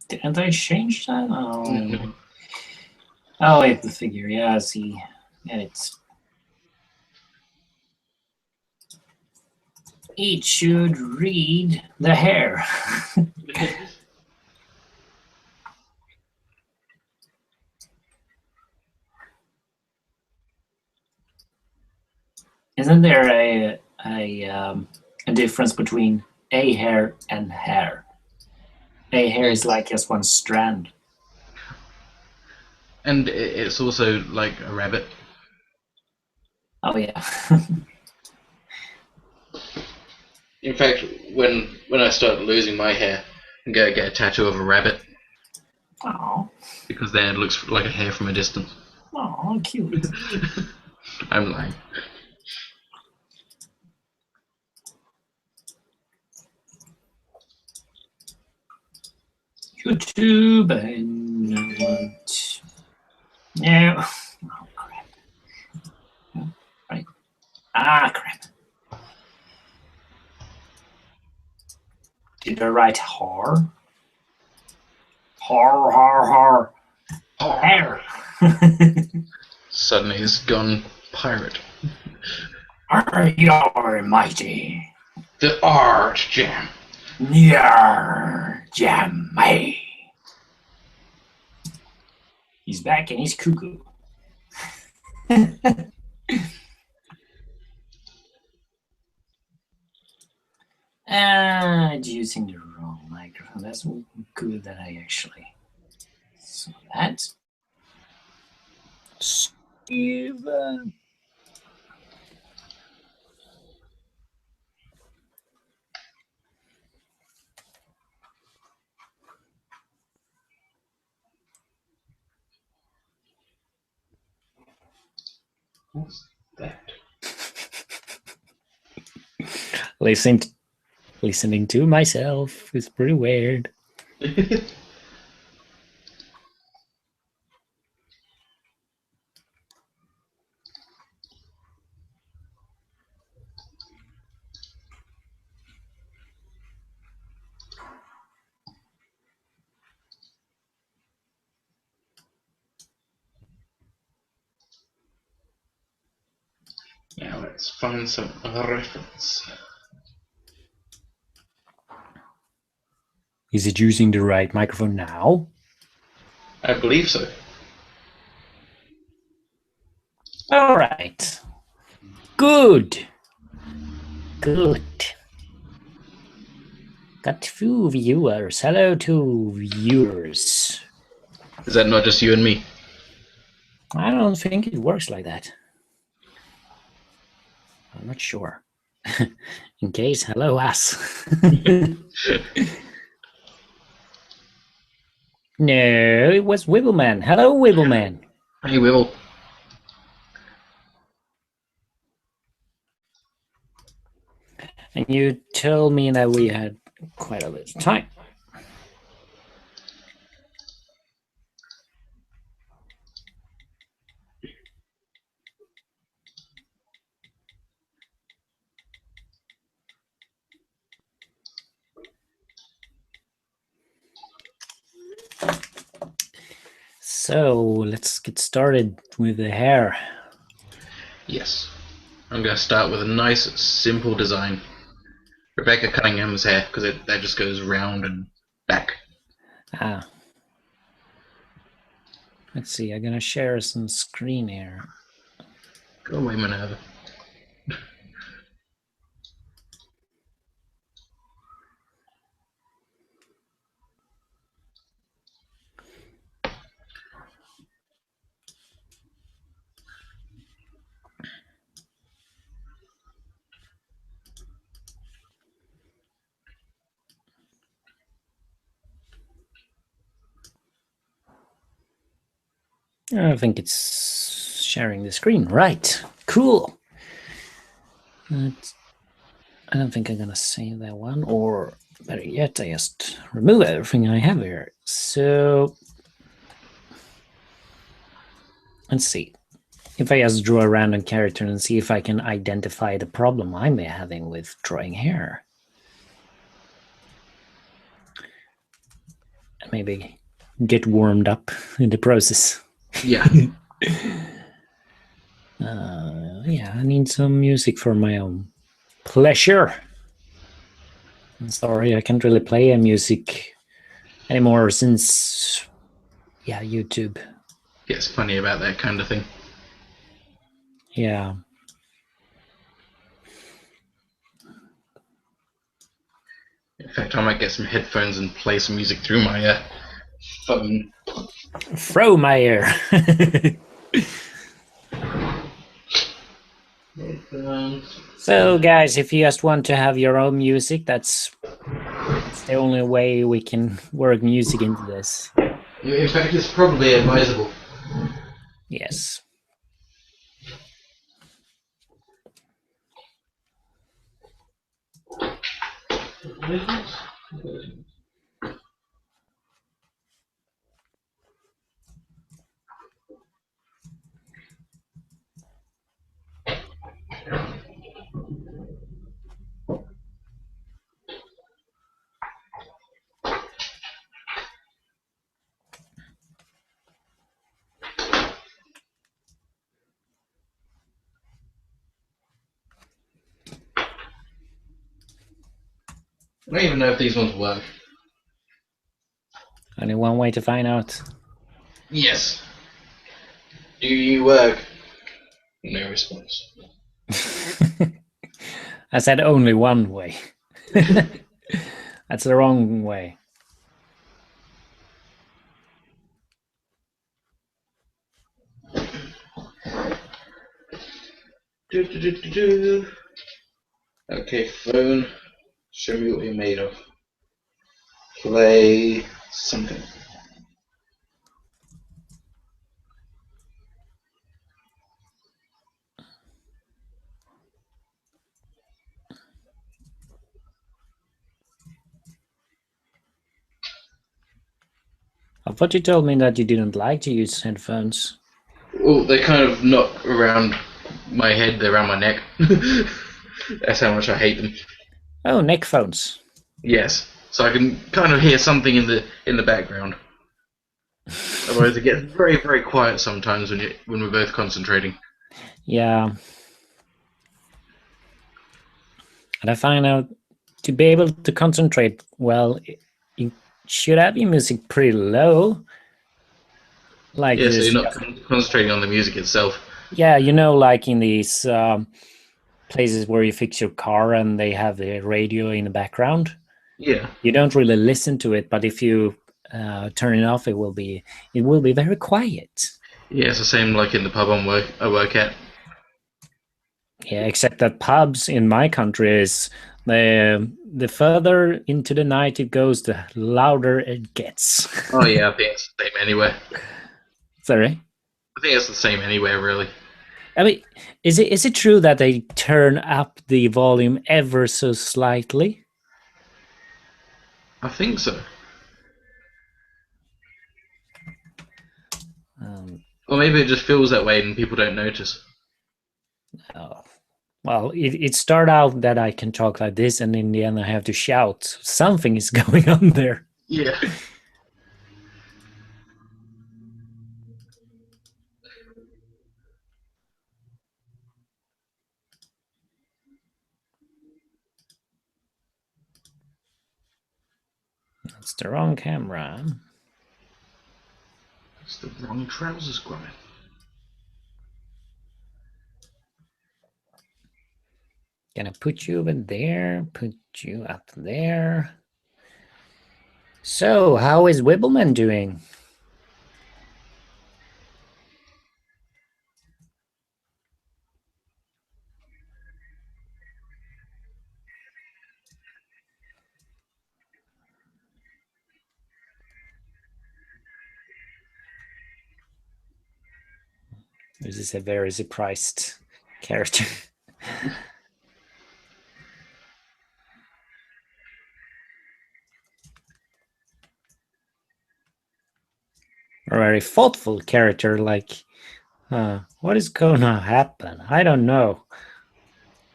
Didn't I change that? Oh, No. oh, I have the figure. Yeah, I see. And it's it should read the hair. Isn't there a difference between a hair and hair? A hair is like just one strand. And it's also like a rabbit. Oh yeah. In fact, when I start losing my hair, I'm gonna get a tattoo of a rabbit Oh, because then it looks like a hair from a distance. oh, cute. I'm lying. YouTube and no. Oh crap. Right. Ah crap. Did I write har? Har har har. Oh, Hair. suddenly he's gone pirate. You're mighty. The Artjam. Yar jammy. He's back and he's cuckoo. Using the wrong microphone. That's good that I actually saw that. Steven. What's that? Listening to myself is pretty weird. Now let's find some reference. Is it using the right microphone now? I believe so. All right. Good. Good. Got 2 viewers. Hello to viewers. Is that not just you and me? I don't think it works like that. I'm not sure. In case, hello us. No, it was Wibbleman. Hello, Wibbleman. Hey, Wibble. And you told me that we had quite a bit of time. So let's get started with the hair. Yes. I'm going to start with a nice, simple design. Rebecca Cunningham's hair, because that just goes round and back. Ah. Let's see, I'm gonna share some screen here. Go away, Minerva. I think it's sharing the screen. Right, cool. I don't think I'm gonna save that one, or better yet, I just remove everything I have here. So let's see. If I just draw a random character and see if I can identify the problem I may be having with drawing hair. maybe get warmed up in the process. Yeah. Yeah, I need some music for my own pleasure. I'm sorry, I can't really play a music anymore since, yeah, YouTube. It's funny about that kind of thing. Yeah. In fact, I might get some headphones and play some music through my phone. Frohmeyer. So, guys, if you just want to have your own music, that's the only way we can work music into this. In fact, it's probably advisable. Yes. I don't even know if these ones work. Only one way to find out. Yes. Do you work? No response. I said only one way. That's the wrong way. Okay, phone. Show me what you're made of. Play something. I thought you told me that you didn't like to use headphones. Oh, they kind of knock around my head, they're around my neck. That's how much I hate them. Oh, neck phones. Yes, so I can kind of hear something in the background. Otherwise, it gets very very quiet sometimes when we're both concentrating. Yeah. And I find out to be able to concentrate well, you should have your music pretty low. Like Yeah, so this. you're not concentrating on the music itself. Yeah, like in these places where you fix your car and they have the radio in the background. Yeah. You don't really listen to it, but if you turn it off, it will be very quiet. Yeah, it's the same like in the pub I work at. Yeah, except that pubs in my country is the further into the night it goes, the louder it gets. Oh yeah, I think it's the same anywhere. Sorry. I think it's the same anywhere, really. I mean, is it true that they turn up the volume ever so slightly? I think so. Or maybe it just feels that way and people don't notice. Oh. Well, it started out that I can talk like this, and in the end I have to shout. Something is going on there. Yeah. That's the wrong camera. It's the wrong trousers grommet. Gonna put you over there, put you up there. So, how is Wibbleman doing? This is a very surprised character. A very thoughtful character, like, what is gonna happen? I don't know.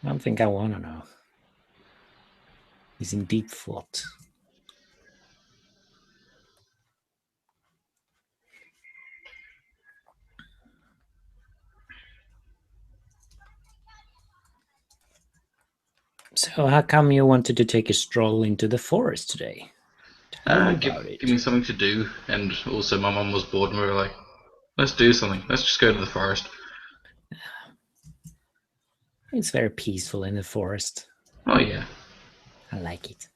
I don't think I want to know. He's in deep thought. So how come you wanted to take a stroll into the forest today? Tell me Give, about give it. me something to do, and also my mum was bored, and we were like, let's do something. Let's just go to the forest. It's very peaceful in the forest. Oh yeah. I like it.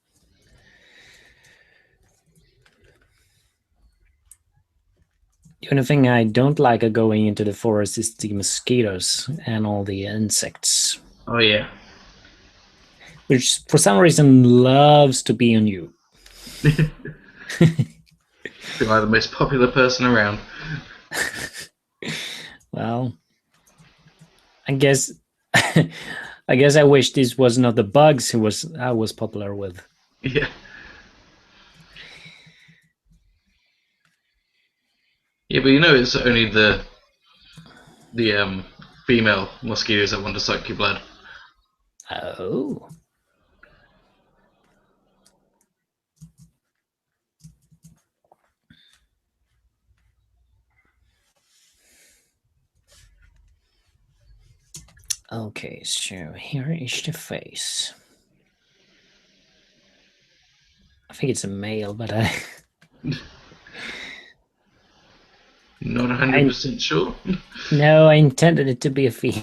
The only thing I don't like of going into the forest is the mosquitoes and all the insects, Oh yeah. which for some reason loves to be on you. Feel like the most popular person around. Well, I guess I guess I wish this was not the bugs who was I was popular with. Yeah. Yeah, but it's only the female mosquitoes that want to suck your blood. Oh. Okay, so here is the face. I think it's a male, but Not I 100% sure. no, I intended it to be a female.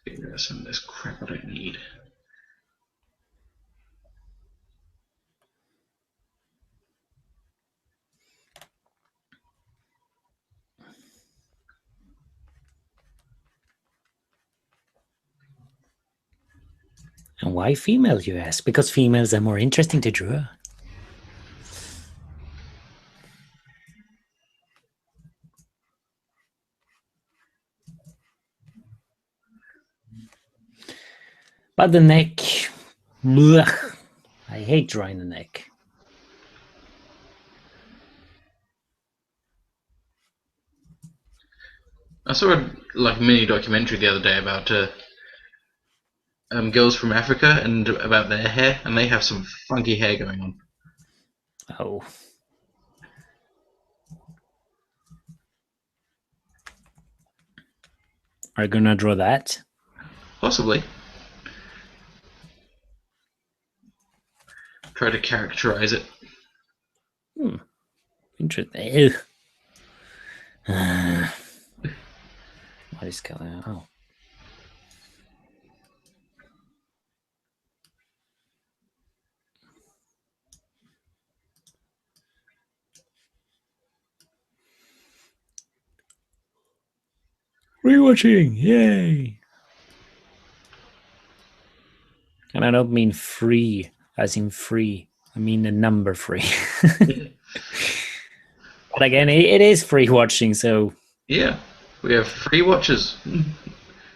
Get rid of some of this crap I don't need. And why female, you ask? Because females are more interesting to draw. But the neck, blech, I hate drawing the neck. I saw a mini documentary the other day about girls from Africa and about their hair, and they have some funky hair going on. Oh. Are you gonna draw that? Possibly. Try to characterize it. Interesting. What is going on? Oh. Rewatching! Yay! And I don't mean free as in free. I mean the number free. But again, it is free watching, so Yeah, we have free watches.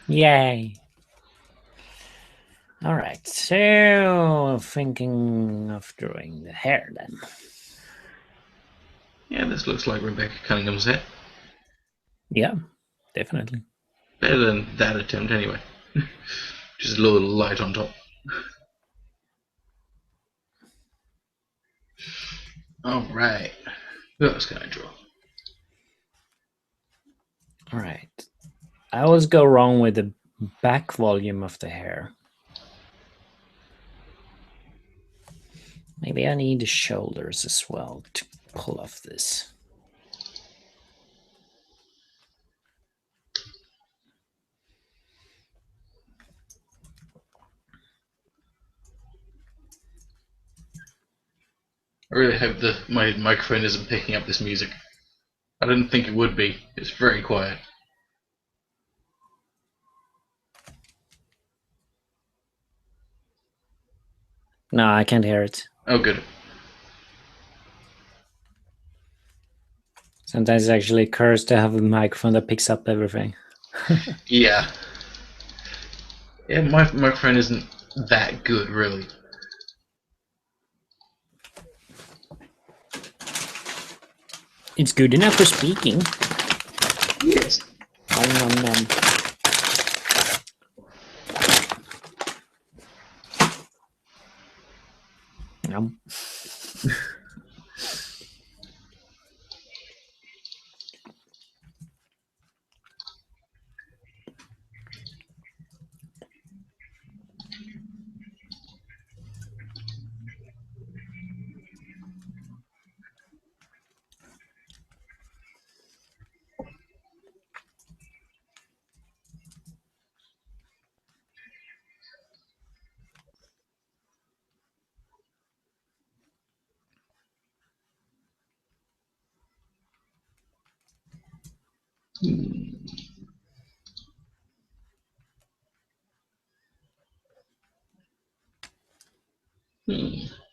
yay. Alright, so thinking of drawing the hair then. Yeah, this looks like Rebecca Cunningham's hair. Yeah, definitely. Better than that attempt, anyway. Just a little light on top. Alright. What else can I draw? Alright. I always go wrong with the back volume of the hair. Maybe I need the shoulders as well to pull off this. I really hope that my microphone isn't picking up this music. I didn't think it would be. It's very quiet. No, I can't hear it. Oh, good. Sometimes it's actually a curse to have a microphone that picks up everything. Yeah. Yeah, my microphone isn't that good, really. It's good enough for speaking. Yes. Nom, nom, nom. Nom.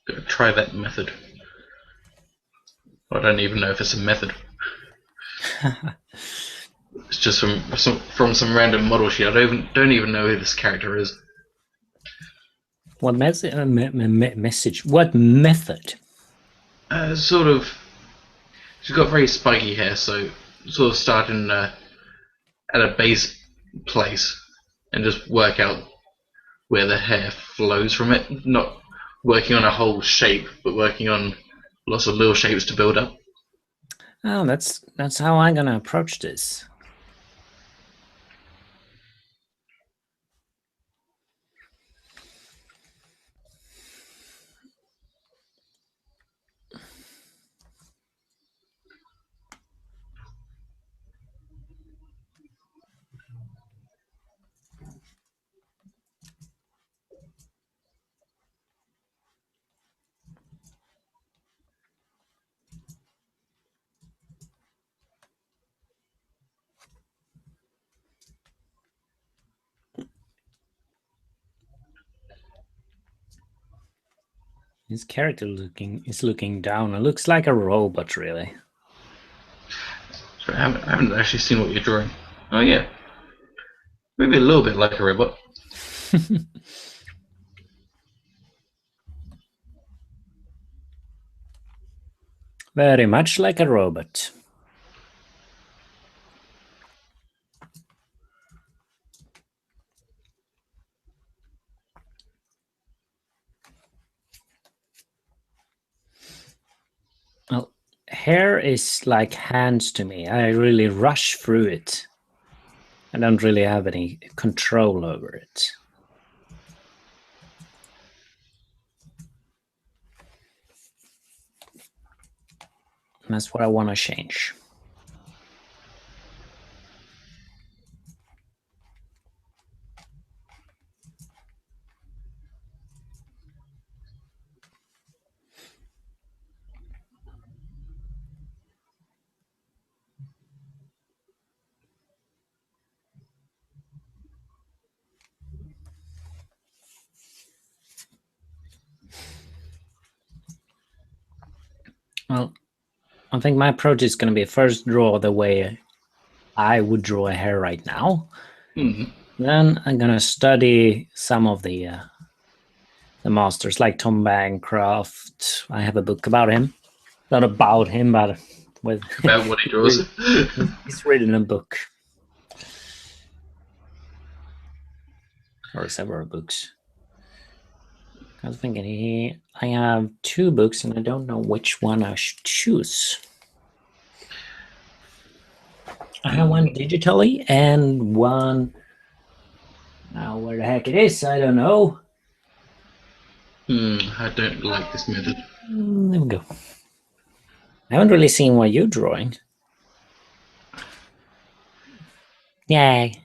Gotta try that method. I don't even know if it's a method. It's just from some random model sheet. I don't even know who this character is. What message? What method? Sort of. She's got very spiky hair, so sort of starting at a base place and just work out where the hair flows from it. Not working on a whole shape, but working on lots of little shapes to build up. Oh, that's how I'm gonna approach this. His character is looking down. It looks like a robot, really. So I haven't actually seen what you're drawing. Oh yeah, maybe a little bit like a robot. Very much like a robot. Well, hair is like hands to me. I really rush through it. I don't really have any control over it. And that's what I want to change. Well, I think my approach is going to be first draw the way I would draw a hair right now. Mm-hmm. Then I'm going to study some of the masters like Tom Bancroft. I have a book about him. Not about him, but with About what he draws. he's written a book. Or several books. I was thinking I have 2 books and I don't know which one I should choose. I have one digitally and one. Now, where the heck it is, I don't know. I don't like this method. There we go. I haven't really seen what you're drawing. Yay.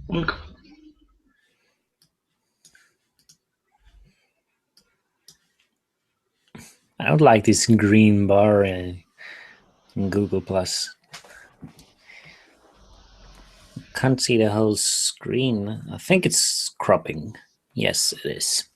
Look. I don't like this green bar in Google Plus. Can't see the whole screen. I think it's cropping. Yes, it is.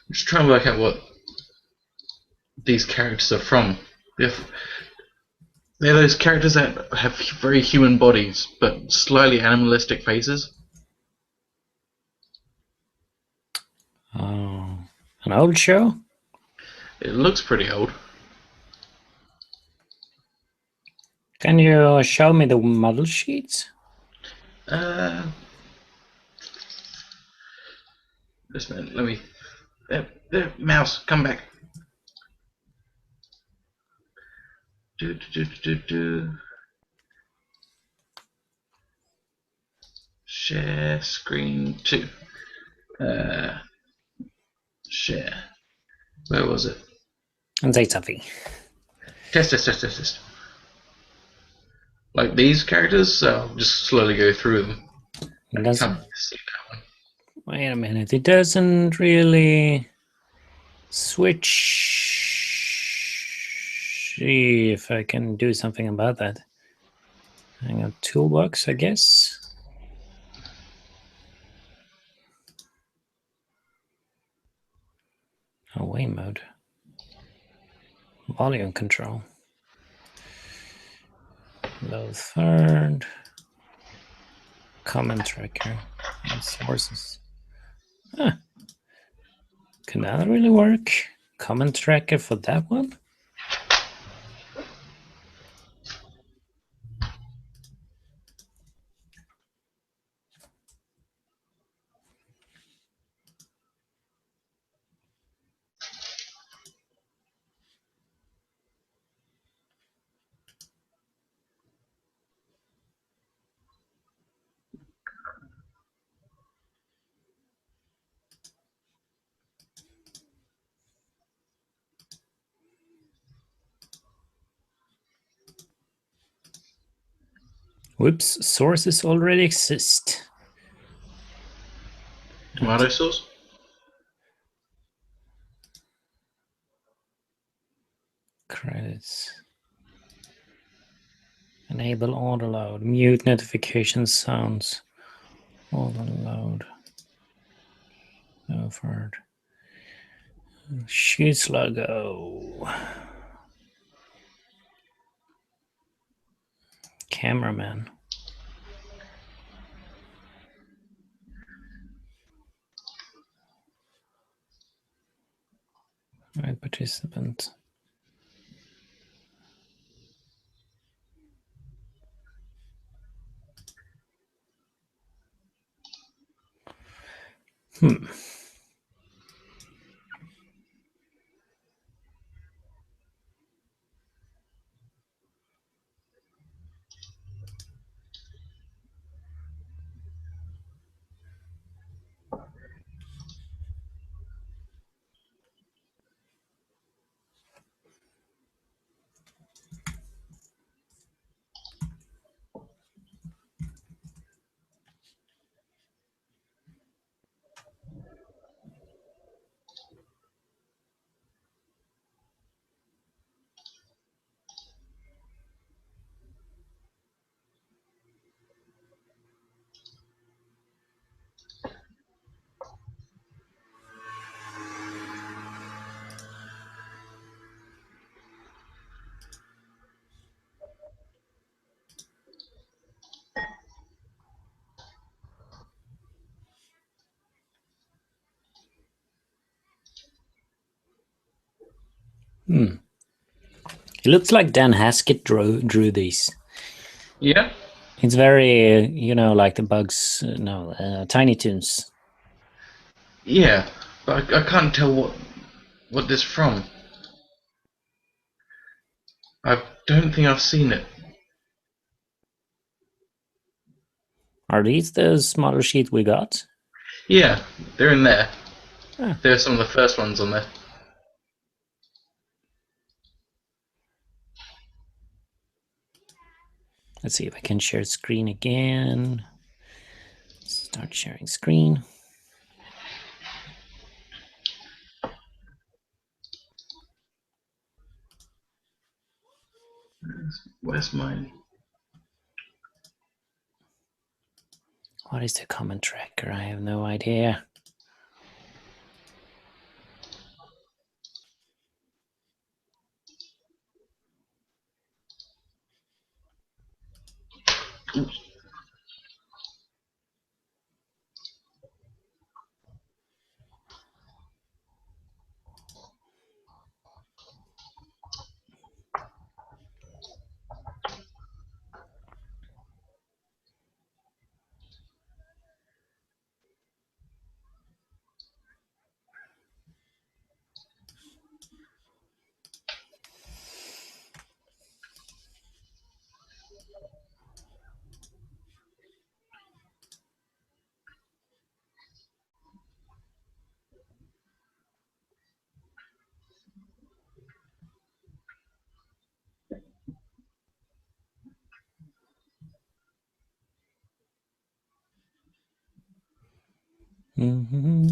Just trying to work out what these characters are from. If they're those characters that have very human bodies but slightly animalistic faces. Oh, an old show? It looks pretty old. Can you show me the model sheets? Uh, just a minute. Let me. There, mouse, come back. Do. Share screen 2. Share. Where was it? And say something. Test. Like these characters, so I'll just slowly go through them. It I doesn't. can't see that one. Wait a minute. It doesn't really switch. See if I can do something about that. Hang on, toolbox, I guess. Away mode. Volume control. Low third. Comment tracker. And sources. Huh. Can that really work? Comment tracker for that one? Whoops, sources already exist. Tomato sauce? Credits. Enable auto load. Mute notification sounds. Auto load. Over. Sheets logo. Cameraman. Right, participant. Hmm. Hmm. It looks like Dan Haskett drew these. Yeah. It's very, like the Bugs, Tiny Toons. Yeah, but I can't tell what this from. I don't think I've seen it. Are these the model sheet we got? Yeah, they're in there. Ah, There are some of the first ones on there. let's see if I can share screen again. Start sharing screen. Where's mine? What is the comment tracker? I have no idea. Mm-hmm.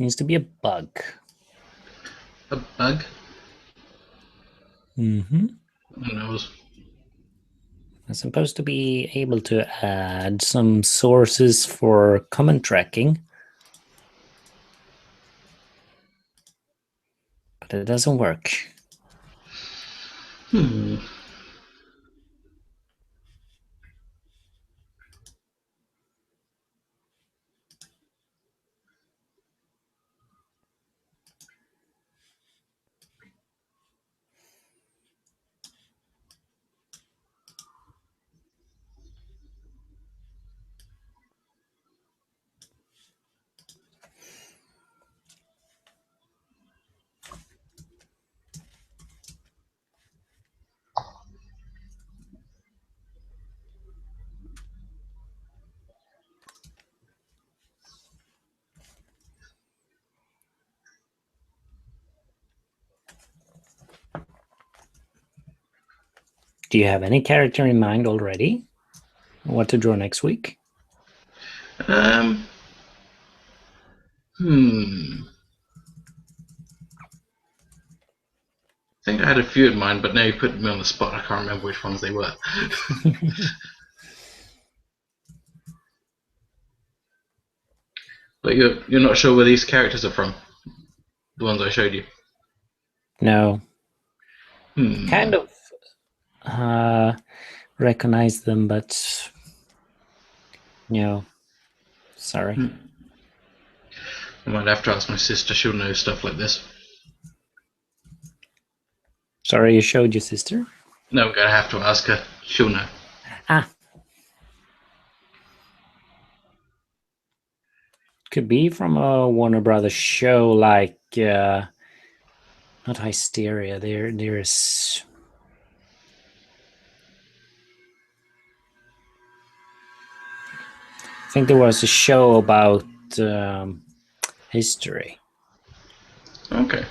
Seems to be a bug. A bug? Mm-hmm. Who knows? I'm supposed to be able to add some sources for comment tracking, but it doesn't work. Hmm. Do you have any character in mind already? What to draw next week? Um, hmm. I think I had a few in mind, but now you put me on the spot. I can't remember which ones they were. But you're not sure where these characters are from? The ones I showed you? No. Hmm. Kind of recognize them, but no. Sorry. I might have to ask my sister. She'll know stuff like this. Sorry, you showed your sister? No, I'm going to have to ask her. She'll know. Ah. Could be from a Warner Brothers show like not Hysteria. There's I think there was a show about history. Okay.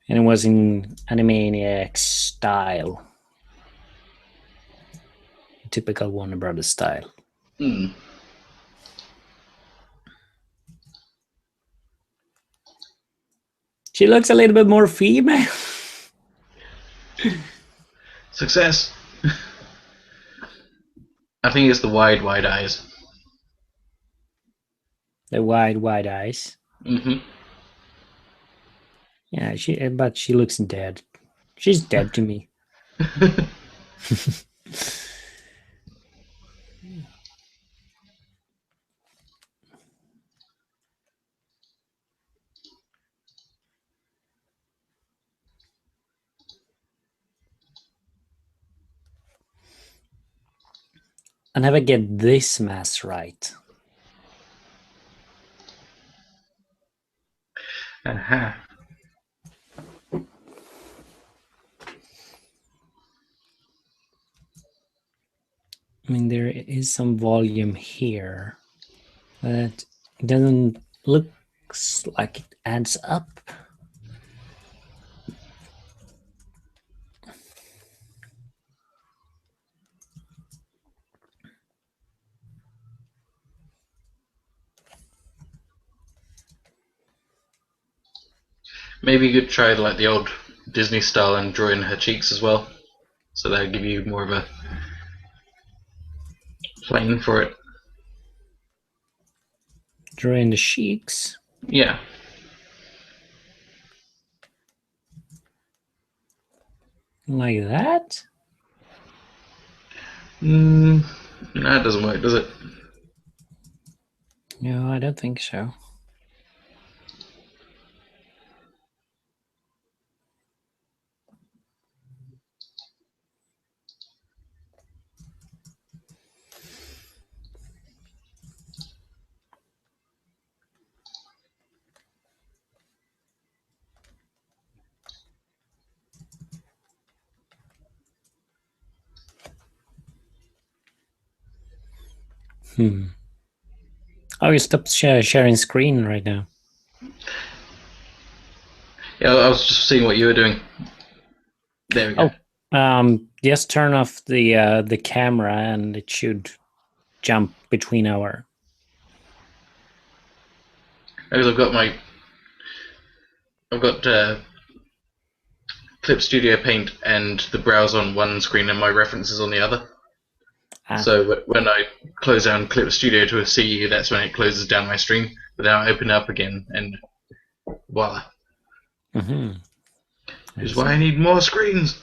And it was in Animaniacs style. Typical Warner Brothers style. Hmm. She looks a little bit more female. Success. I think it's the wide eyes. The wide eyes. Mm-hmm. Yeah, but she looks dead. She's dead to me. I never get this mass right. Uh-huh. I mean, there is some volume here, but it doesn't look like it adds up. Maybe you could try like the old Disney style and draw in her cheeks as well. So that would give you more of a plane for it. Draw in the cheeks. Yeah. Like that? No, it doesn't work, does it? No, I don't think so. Oh, you stopped sharing screen right now. Yeah, I was just seeing what you were doing. There we go. Just turn off the camera and it should jump between our. Because I've got Clip Studio Paint and the browser on one screen and my references on the other. So when I close down Clip Studio to a CE, that's when it closes down my stream. But then I open it up again, and voila. Mm-hmm. Which is why I need more screens.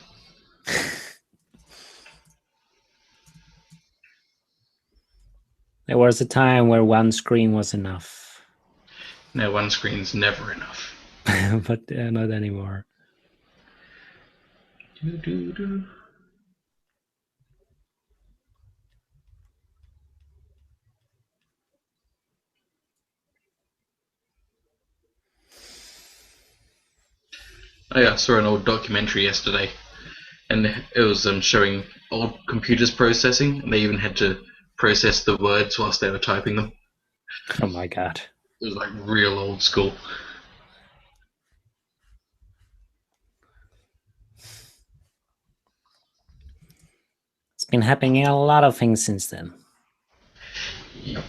There was a time where one screen was enough. No, one screen's never enough. But not anymore. Oh yeah, I saw an old documentary yesterday, and it was showing old computers processing, and they even had to process the words whilst they were typing them. Oh my god. It was like real old school. It's been happening a lot of things since then. Yep.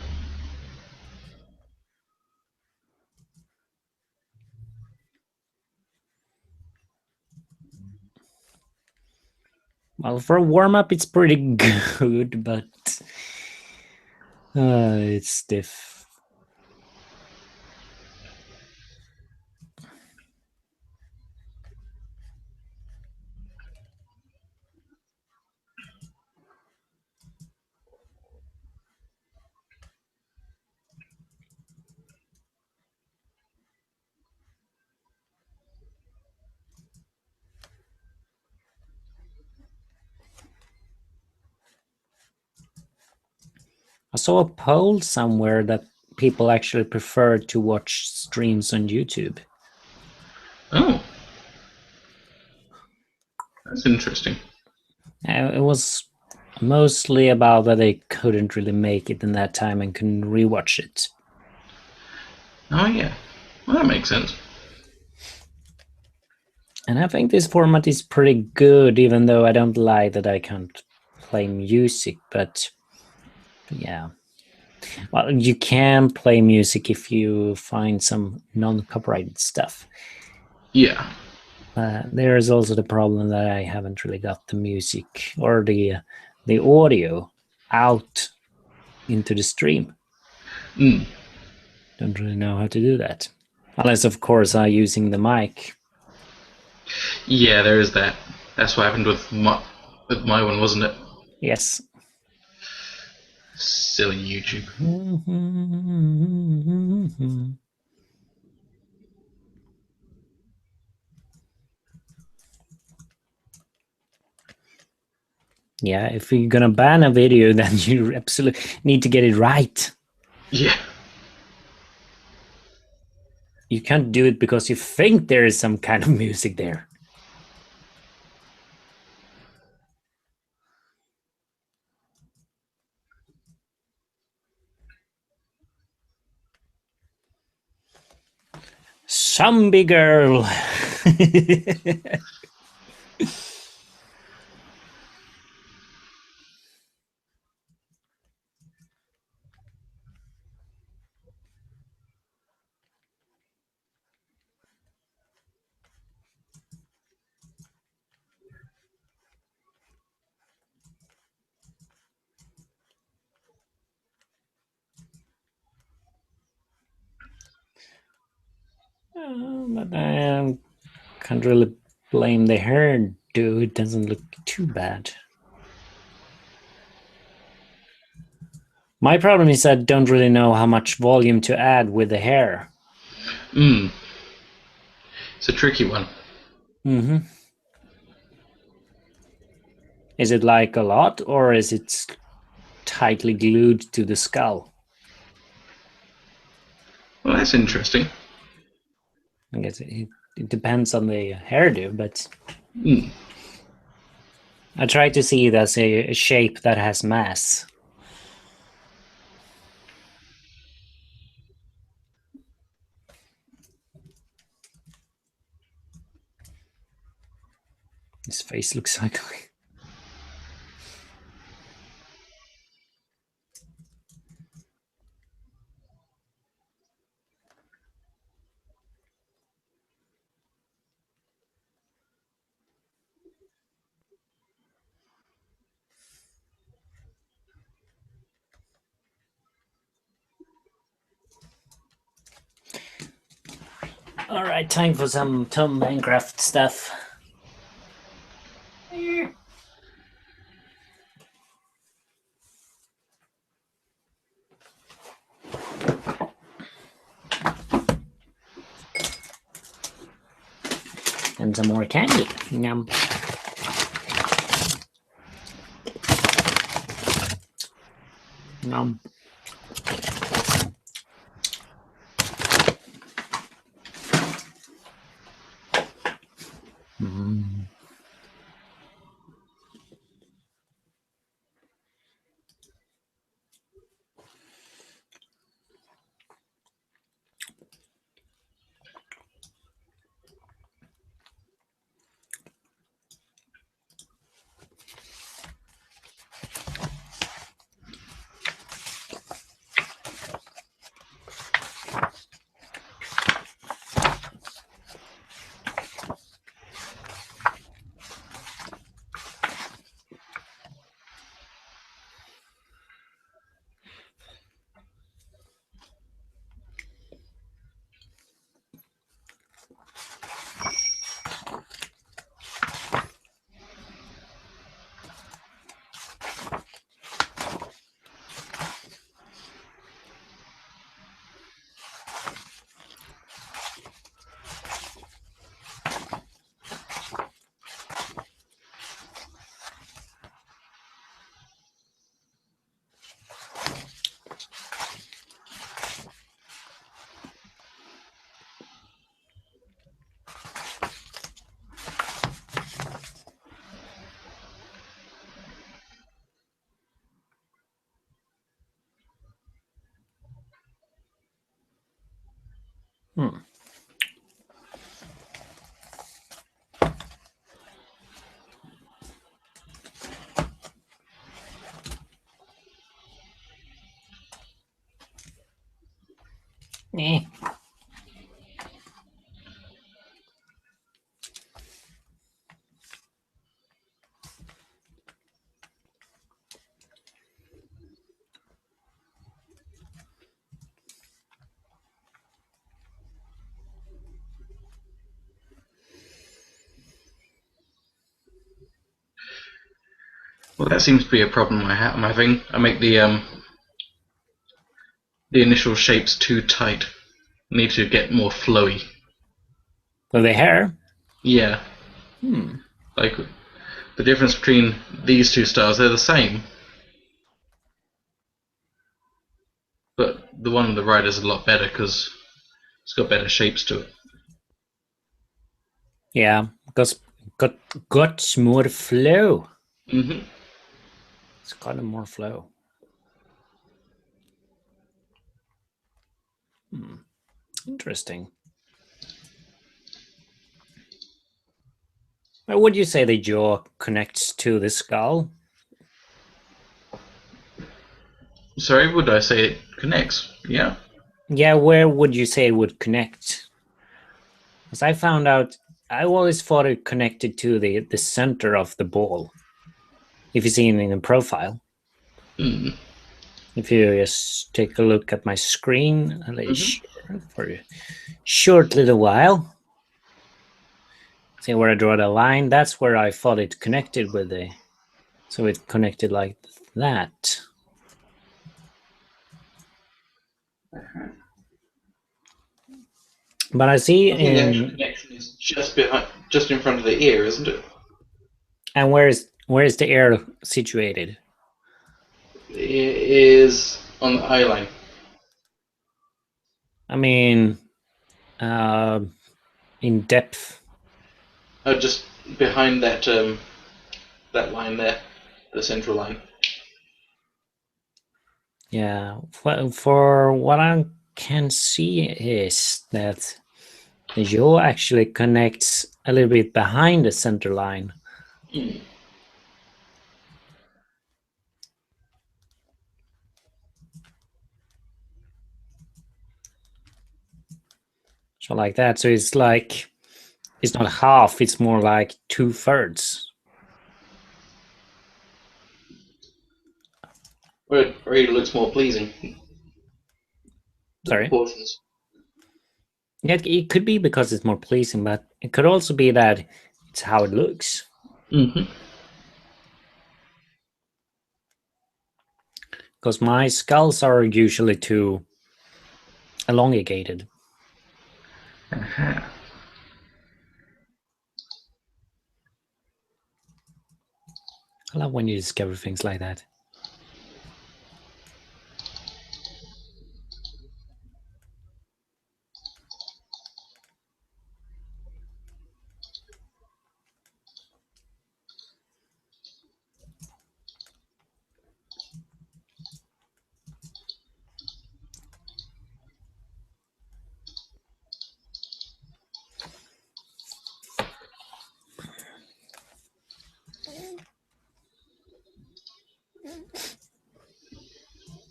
Well, for a warm up, it's pretty good, but it's stiff. I saw a poll somewhere that people actually prefer to watch streams on YouTube. Oh, that's interesting. It was mostly about that they couldn't really make it in that time and couldn't rewatch it. Oh yeah, well that makes sense. And I think this format is pretty good, even though I don't like that I can't play music, but yeah. Well, you can play music if you find some non-copyrighted stuff. Yeah. There is also the problem that I haven't really got the music or the audio out into the stream. Mm. Don't really know how to do that. Unless, of course, I'm using the mic. Yeah, there is that. That's what happened with my one, wasn't it? Yes. Silly YouTube. Yeah, if you're gonna ban a video, then you absolutely need to get it right. Yeah. You can't do it because you think there is some kind of music there. Zombie girl. But I can't really blame the hairdo. It doesn't look too bad. My problem is I don't really know how much volume to add with the hair. Mm. It's a tricky one. Mm-hmm. Is it like a lot, or is it tightly glued to the skull? Well, that's interesting. I guess it depends on the hairdo, but Mm. I try to see it as a shape that has mass. His face looks ugly. All right, time for some Minecraft stuff. And some more candy. Yum. Yum. Mm. Hmm. Eh. Well, that seems to be a problem I'm having. I make the initial shapes too tight. I need to get more flowy. For the hair? Yeah, Hmm. like the difference between these two styles, they're the same, but the one on the right is a lot better because it's got better shapes to it. Yeah, because got more flow. Mm-hmm. It's got more flow. Hmm. Interesting. Would you say the jaw connects to the skull? Sorry, would I say it connects? Yeah. Yeah, where would you say it would connect? Because I found out, I always thought it connected to the center of the ball. If you see it in the profile. Mm. If you just take a look at my screen Mm-hmm. for a short little while. See where I draw the line? That's where I thought it connected with the... So it connected like that. But I see I think the actual in... connection is just behind, just in front of the ear, isn't it? And where is the ear situated? It is on the eye line. I mean, uh, in depth. Just behind that line there, the central line. Yeah, for what I can see is that the jaw actually connects a little bit behind the center line. Mm. So like that. So it's like, it's not half, it's more like 2/3. Where it already looks more pleasing. The Sorry. proportions. Yeah, it could be because it's more pleasing, but it could also be that it's how it looks. Mm-hmm. Because my skulls are usually too elongated. Uh-huh. I love when you discover things like that.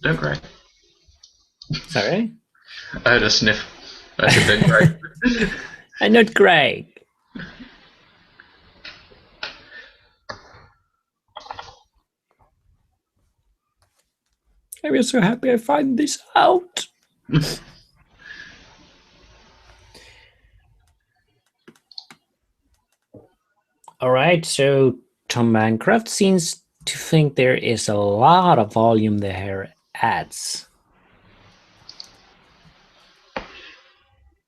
Don't cry. Sorry? I heard a sniff. I said don't cry. I'm not crying. I'm so happy I find this out. All right, so Tom Bancroft seems to think there is a lot of volume the hair adds.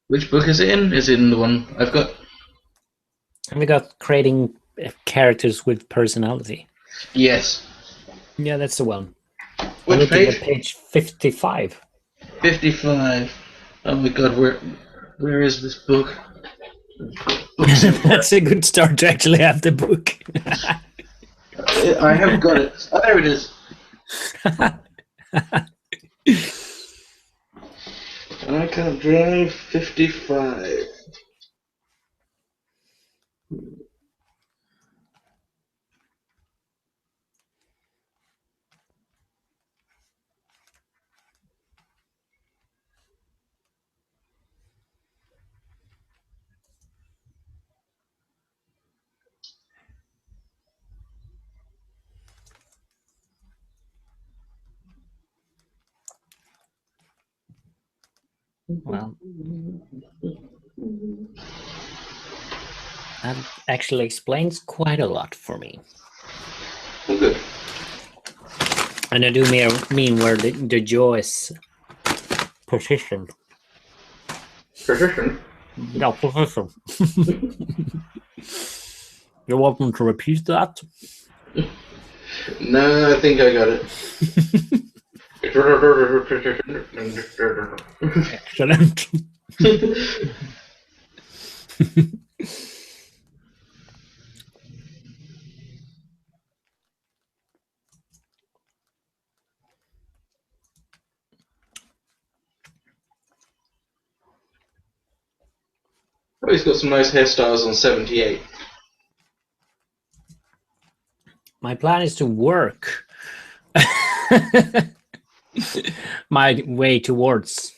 Which book is it in? Is it in the one I've got? And we got creating characters with personality. Yes. Yeah, that's the one. I'm Which looking at page? page 55. 55. Oh my god, where is this book? Books in That's a good start to actually have the book. I haven't got it. Oh, there it is. I can't drive 55. Well, that actually explains quite a lot for me. Oh, good. And I do mean where the jaw is positioned. Precision. Yeah, position. You're welcome to repeat that. No, I think I got it. Excellent. Oh, he's got some nice hairstyles on 78. My plan is to work my way towards.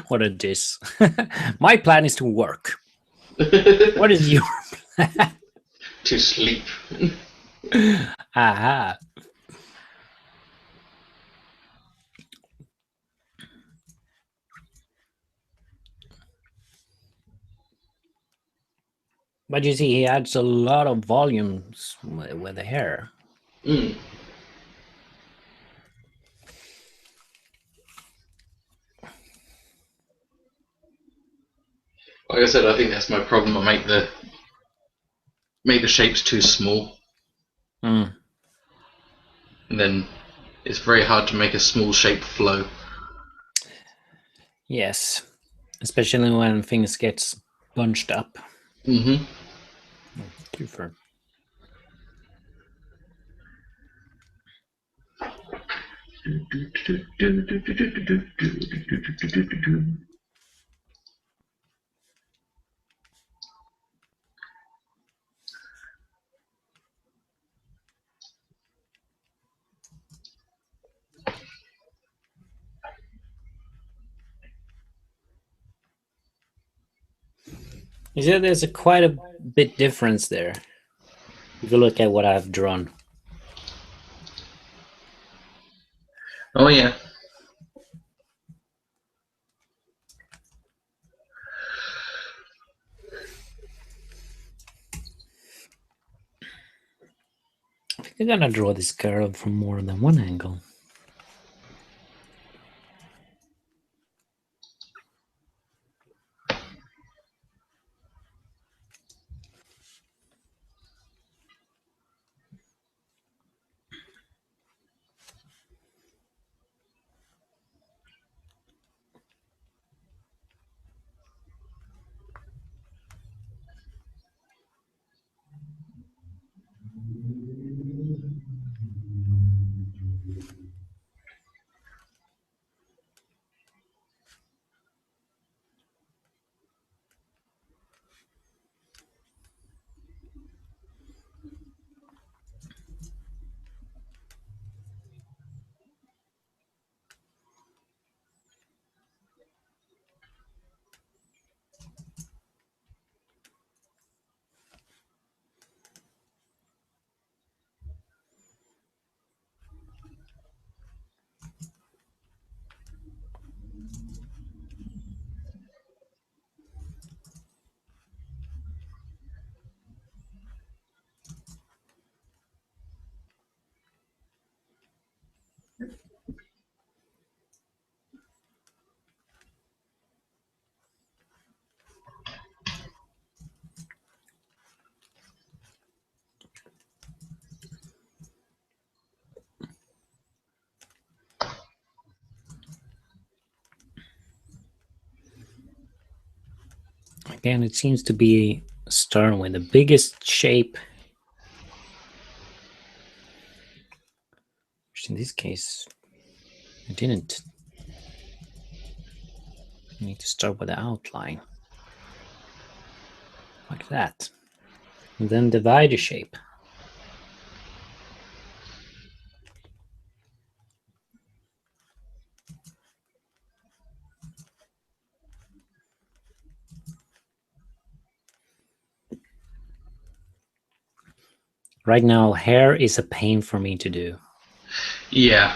What a diss. My plan is to work. What is your plan? To sleep. Aha. But you see, he adds a lot of volumes with the hair. Mm. Like I said, I think that's my problem. I make the shapes too small, Mm. and then it's very hard to make a small shape flow. Yes, especially when things gets bunched up. Mm-hmm. Too far. You see, there's quite a bit difference there. If you look at what I've drawn. Oh yeah. I think I'm gonna draw this girl from more than one angle. Again, it seems to be starting with the biggest shape, which which in this case I didn't. I need to start with the outline. Like that. And then divide the shape. Right now, hair is a pain for me to do. Yeah.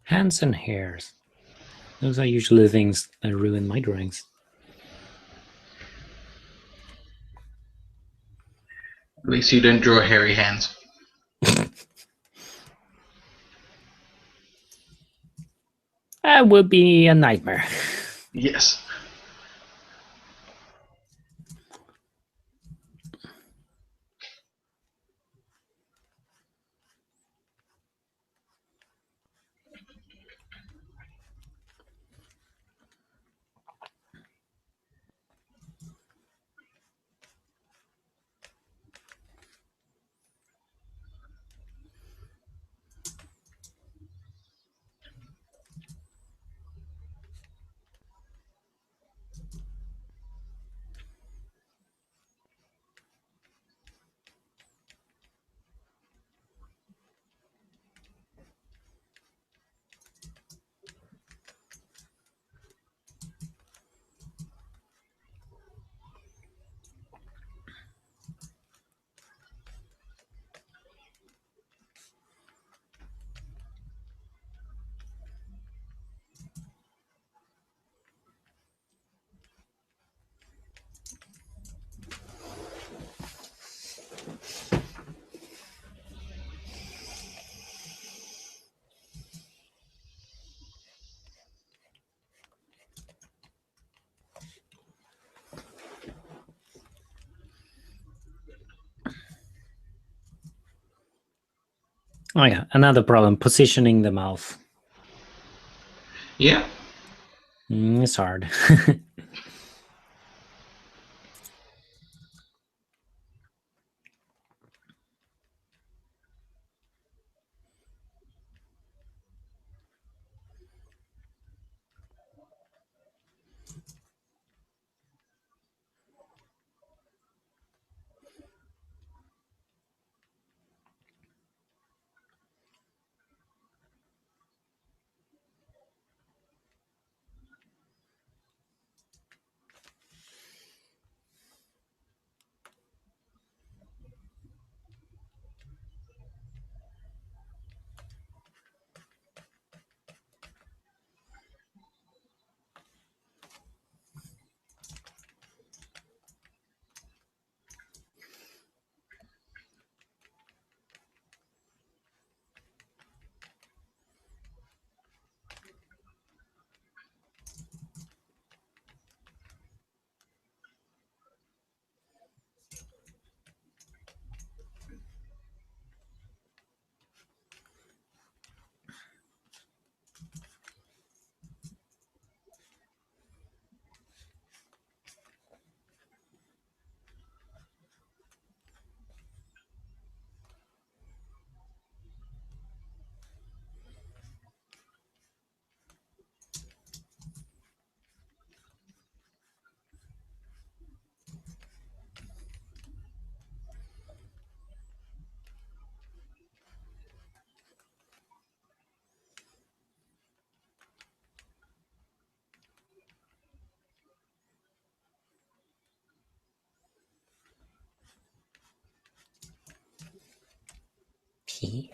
Hands and hairs. Those are usually the things that ruin my drawings. At least you don't draw hairy hands. That would be a nightmare. Yes. Oh yeah, another problem, positioning the mouth. Yeah. It's hard. Okay.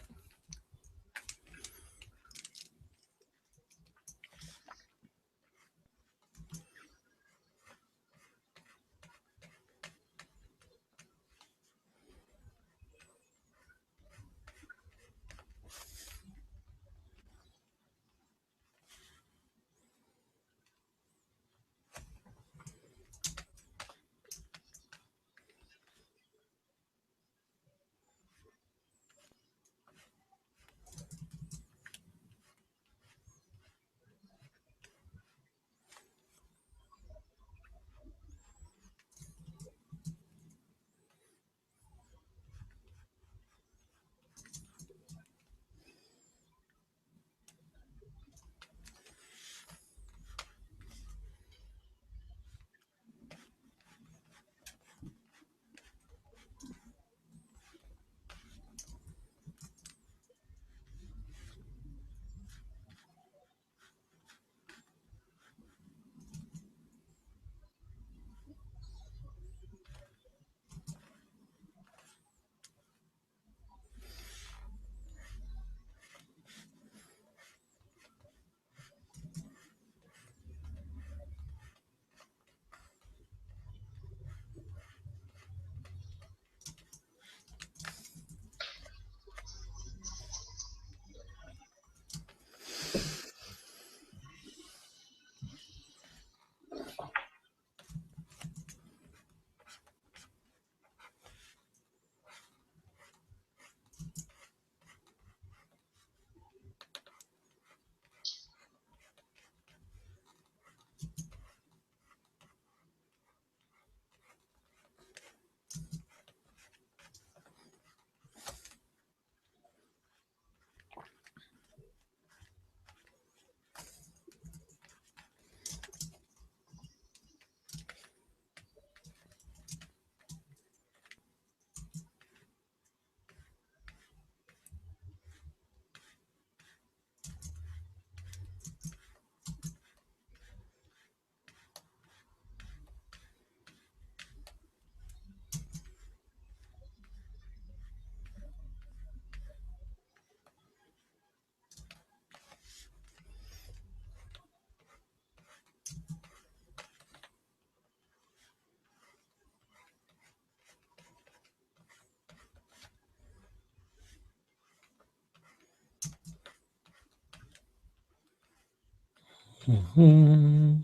Mhm.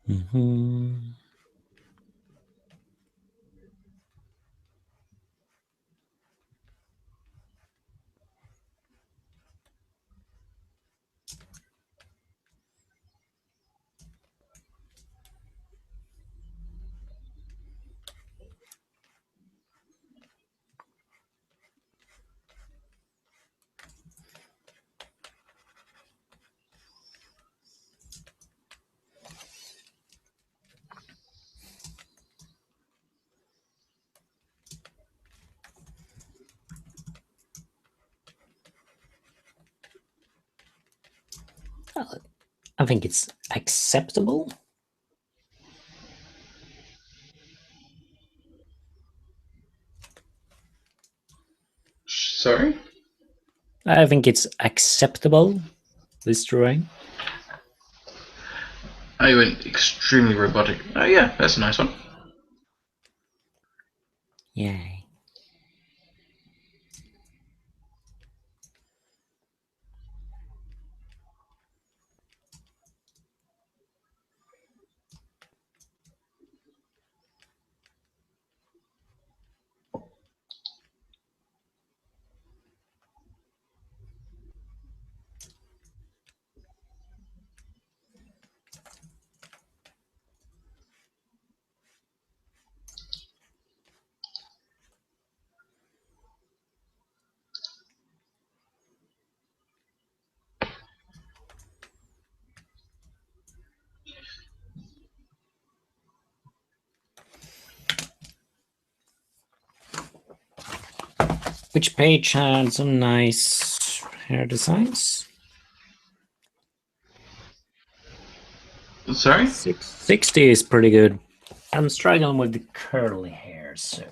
Mhm. I think it's acceptable. Sorry? I think it's acceptable, this drawing. Oh, you went extremely robotic. Oh, yeah, that's a nice one. Yay. Which page had some nice hair designs? Sorry? 60 is pretty good. I'm struggling with the curly hair, so.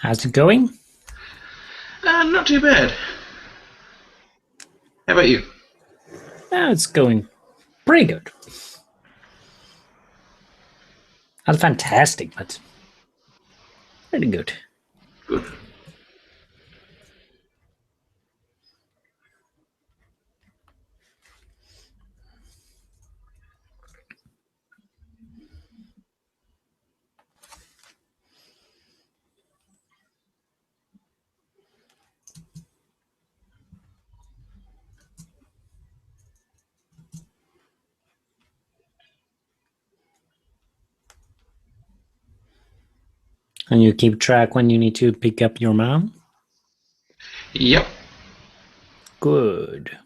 How's it going? Not too bad. How about you? It's going pretty good. Not fantastic, but pretty good. Good. And you keep track when you need to pick up your mom? Yep. Good.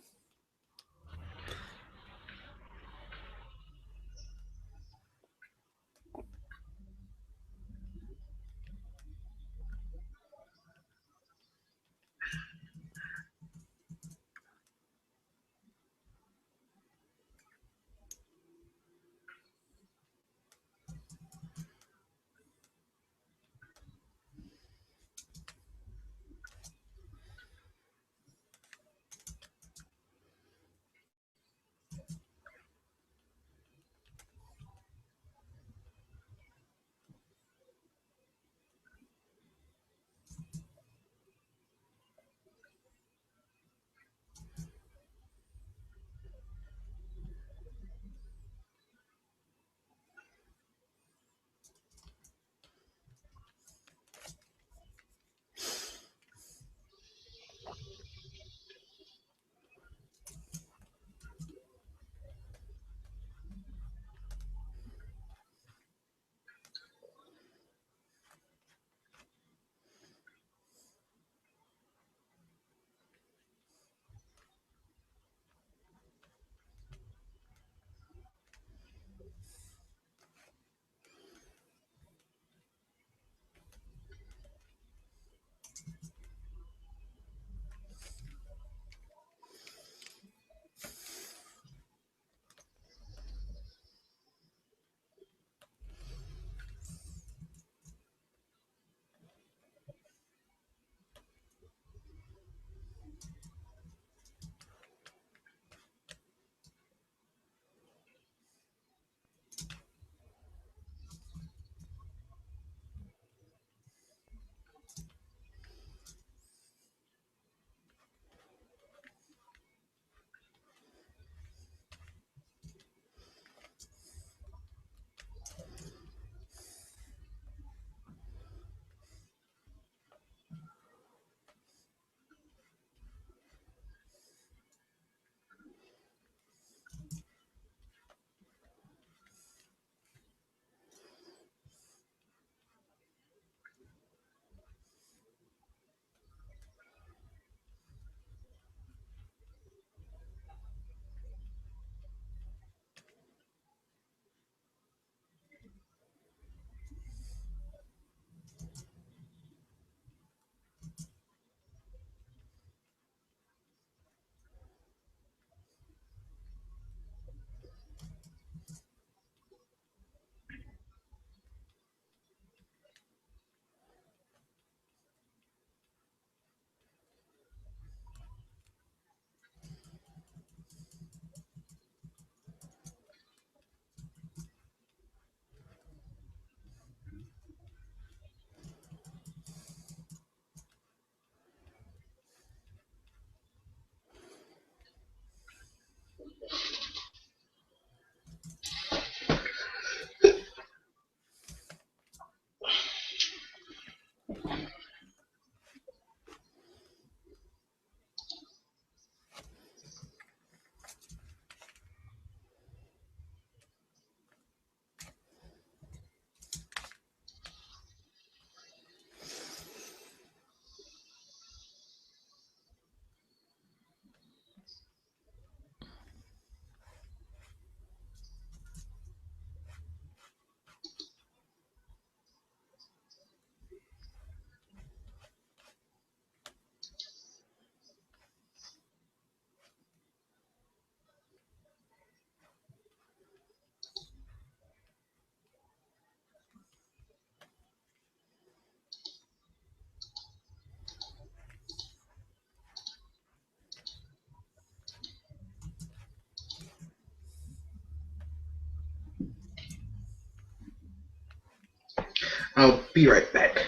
I'll be right back.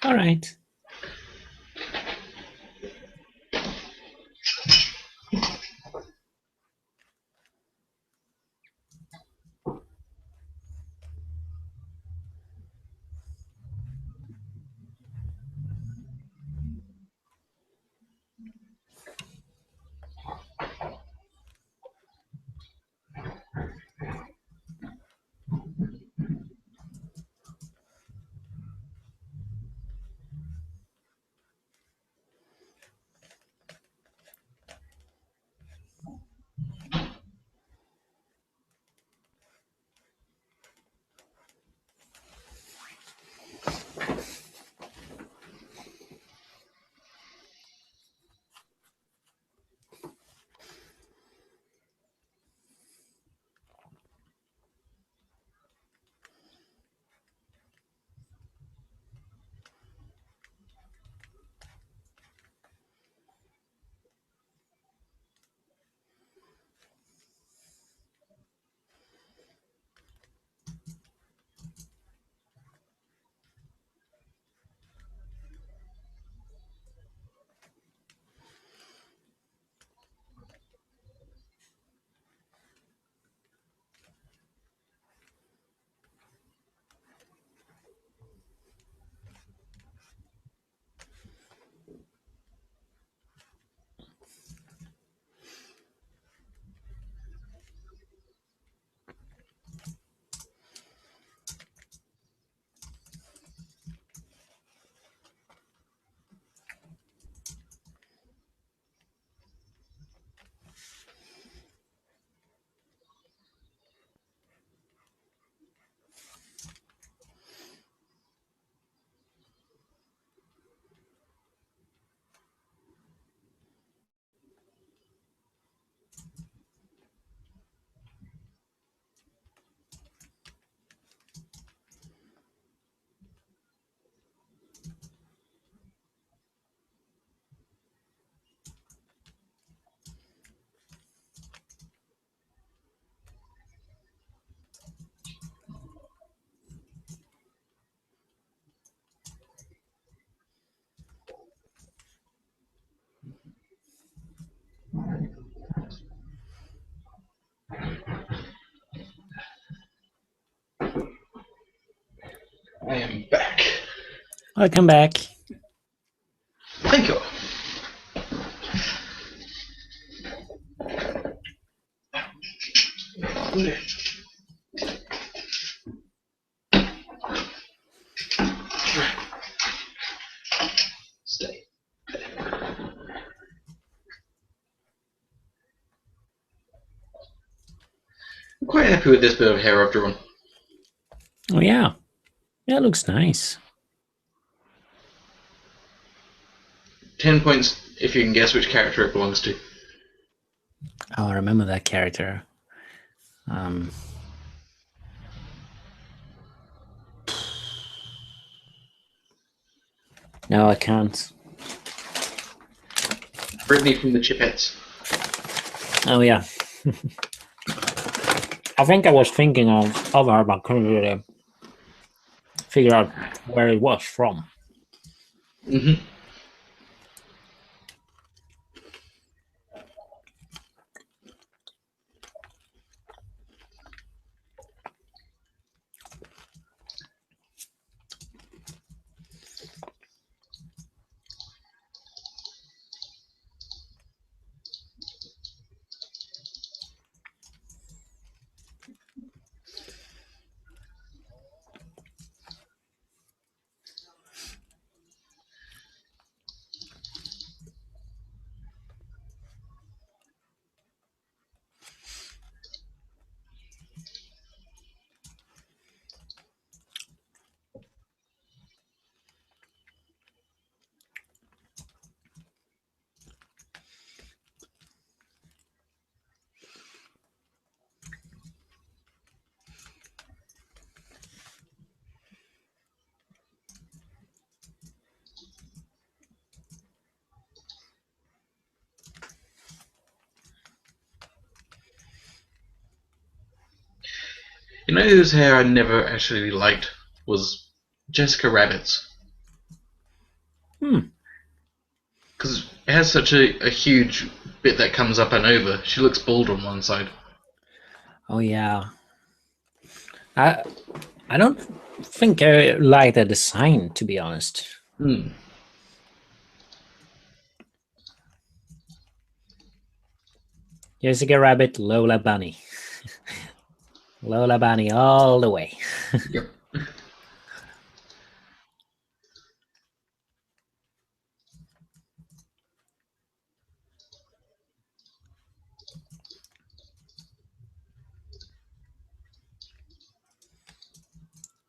All right. I am back. Welcome back. Thank you. Stay. I'm quite happy with this bit of hair I've drawn. Oh yeah. Yeah, it looks nice. 10 points if you can guess which character it belongs to. I'll remember that character. No, I can't. Brittany from the Chipettes. Oh yeah. I think I was thinking of her, but couldn't really figure out where it was from. Mm-hmm. You know whose hair I never actually liked was Jessica Rabbits. Hmm. Because it has such a huge bit that comes up and over. She looks bald on one side. Oh yeah. I I don't think I like the design, to be honest. Hmm. Jessica Rabbit, Lola Bunny. Lola Bunny all the way. Yep.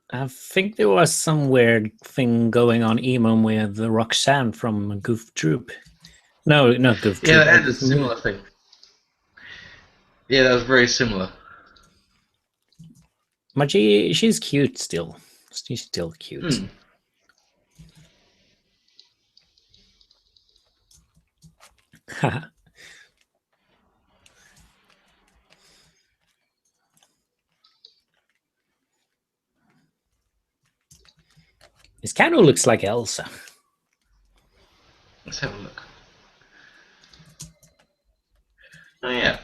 I think there was some weird thing going on emo with Roxanne from Goof Troop. No, not Goof Yeah, Troop. that had a similar thing. Yeah, that was very similar. But she's cute still. She's still cute. Hmm. This kind of looks like Elsa. Let's have a look. Oh yeah.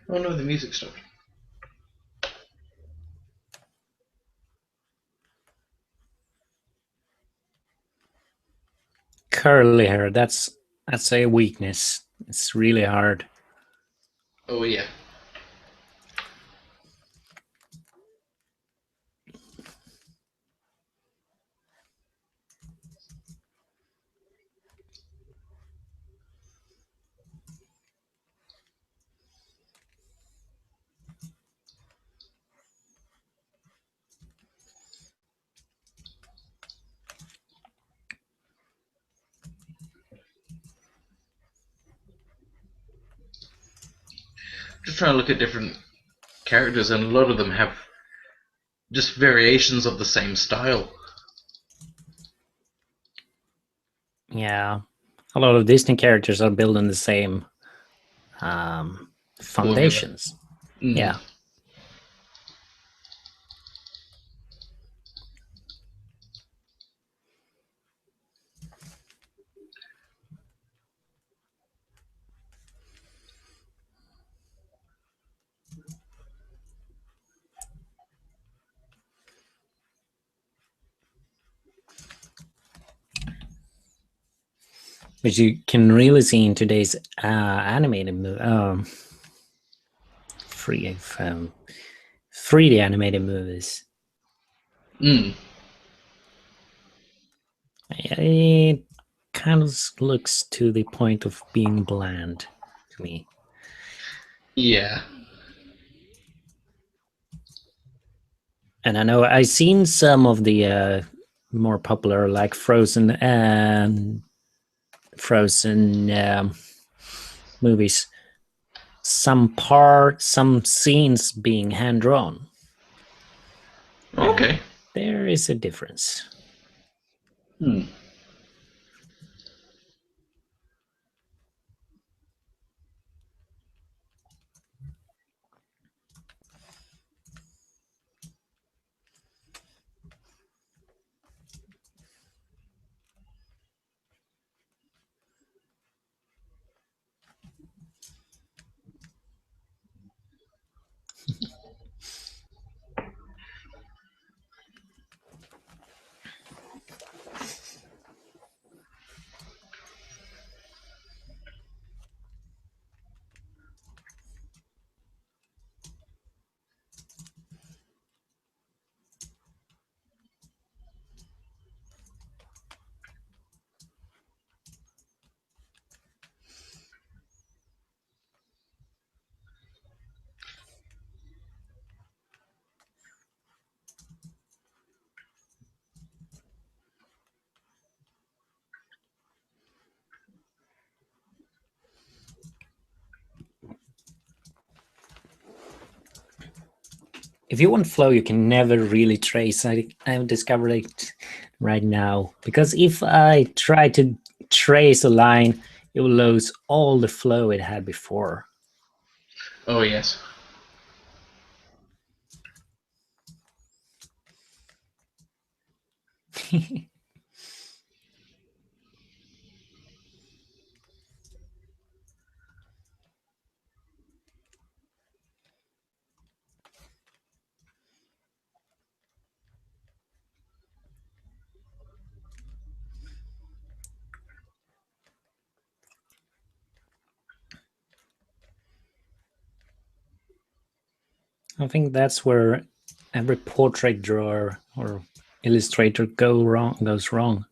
Oh no, the music stopped. Curly hair. That's a weakness. It's really hard. Oh yeah. Just trying to look at different characters, and a lot of them have just variations of the same style. Yeah, a lot of Disney characters are built on the same Formula. foundations. Mm. Yeah. Which you can really see in today's animated free 3D animated movies. Mm. It kind of looks to the point of being bland to me. Yeah. And I know I've seen some of the more popular, like Frozen and Frozen movies. Some scenes being hand drawn. Okay. There is a difference. Hmm. if you want flow, you can never really trace. I've discovered it right now, because if I try to trace a line, it will lose all the flow it had before. Oh yes. I think that's where every portrait drawer or illustrator goes wrong.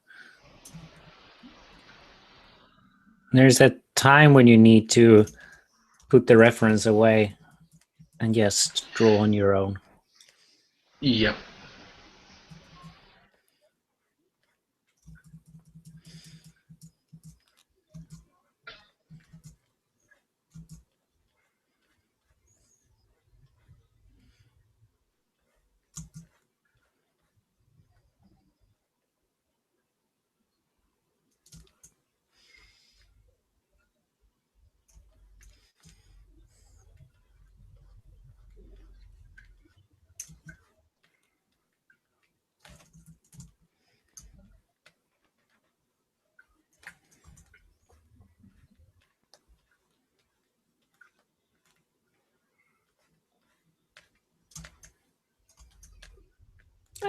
There's that time when you need to put the reference away and just draw on your own. Yep.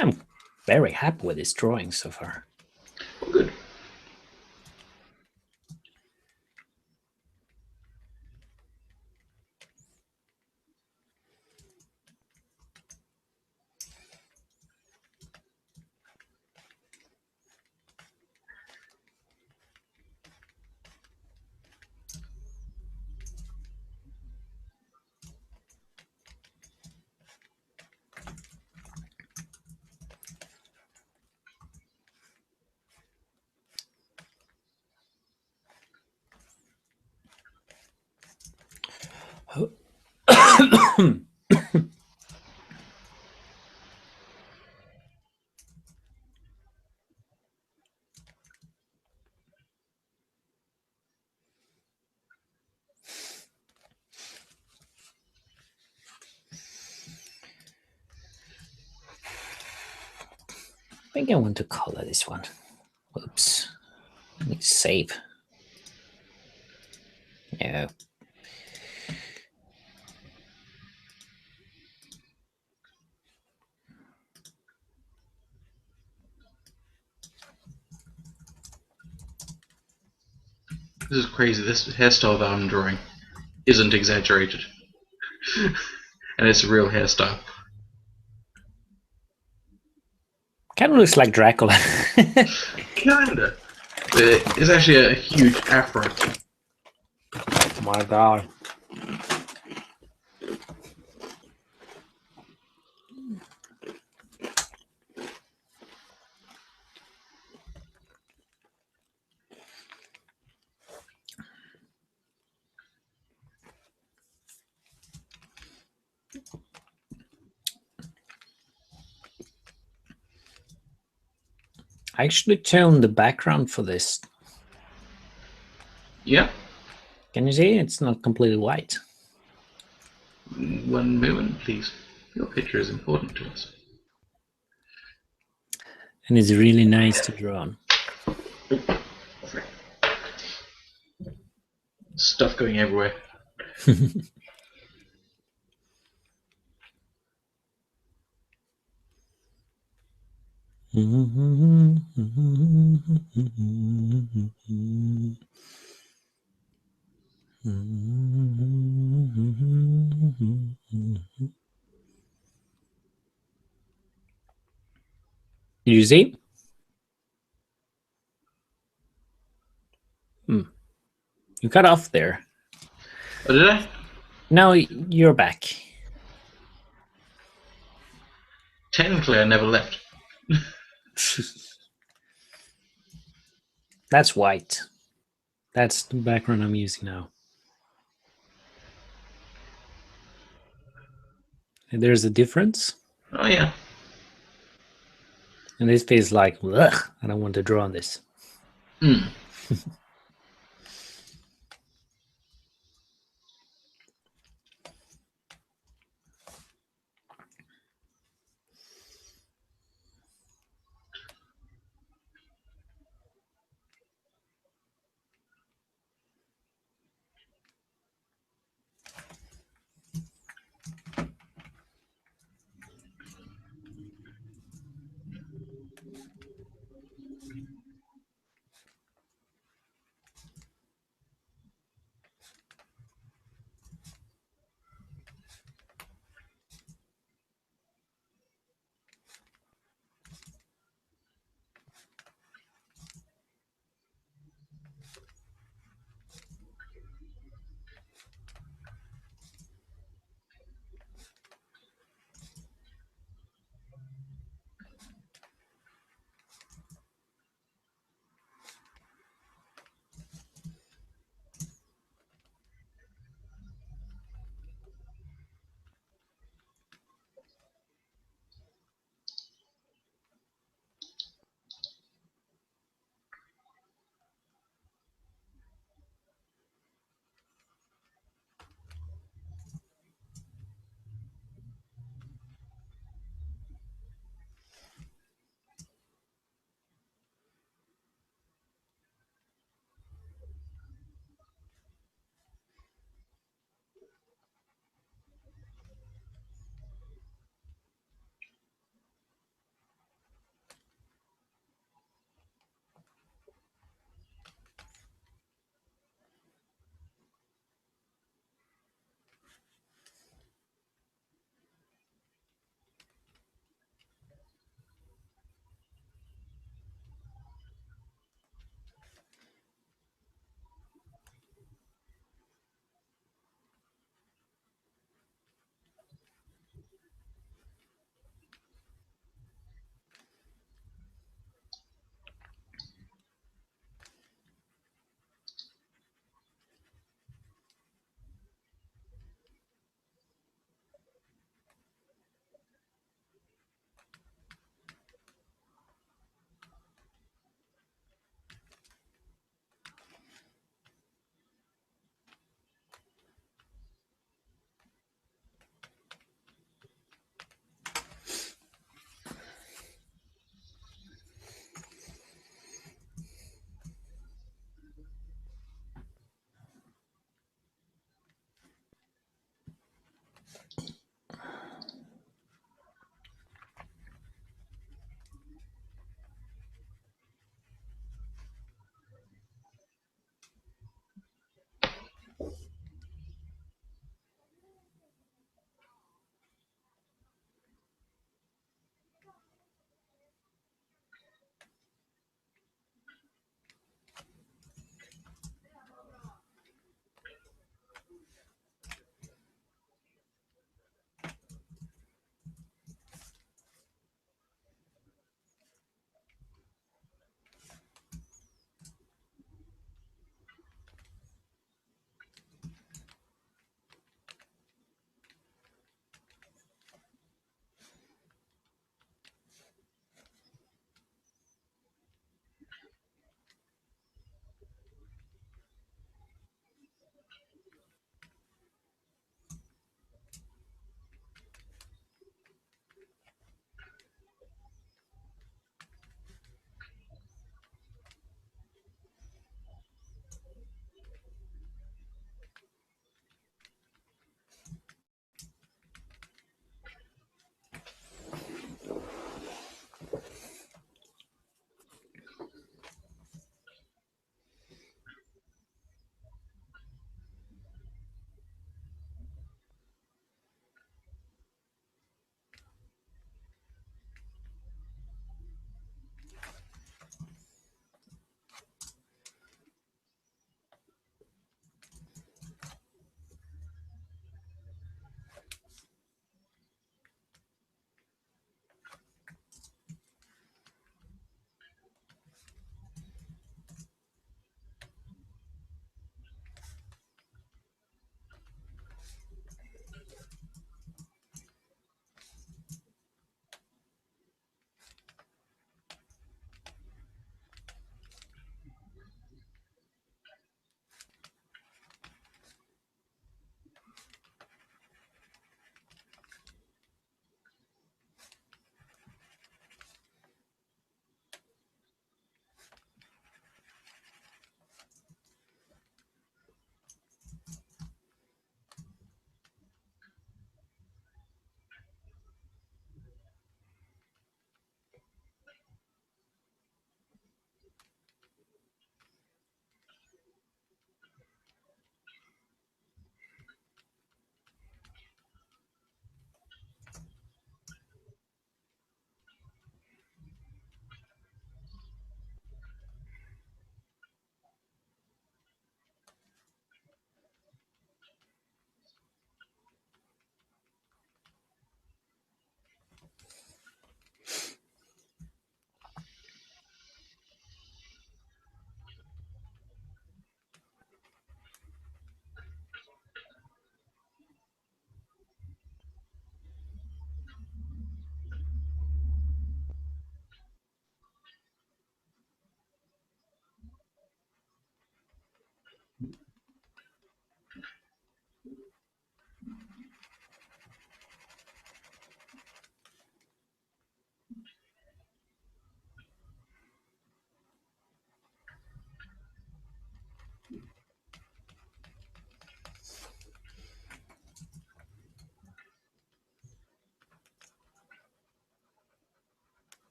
I'm very happy with this drawing so far. Well, good. I think I want to color this one. Oops. Let me save. No. This is crazy. This hairstyle that I'm drawing isn't exaggerated. And it's a real hairstyle. Kind of looks like Dracula. Kinda. It's actually a huge afro. Oh my god. I actually toned the background for this. Yeah. Can you see? It's not completely white. One moment, please. Your picture is important to us. And it's really nice to draw on. Stuff going everywhere. Did you see? You cut off there. Oh, did I? Now you're back. Technically, I never left. That's white. That's the background I'm using now. There's a difference. Oh yeah. And this feels like, ugh, I don't want to draw on this. Hmm.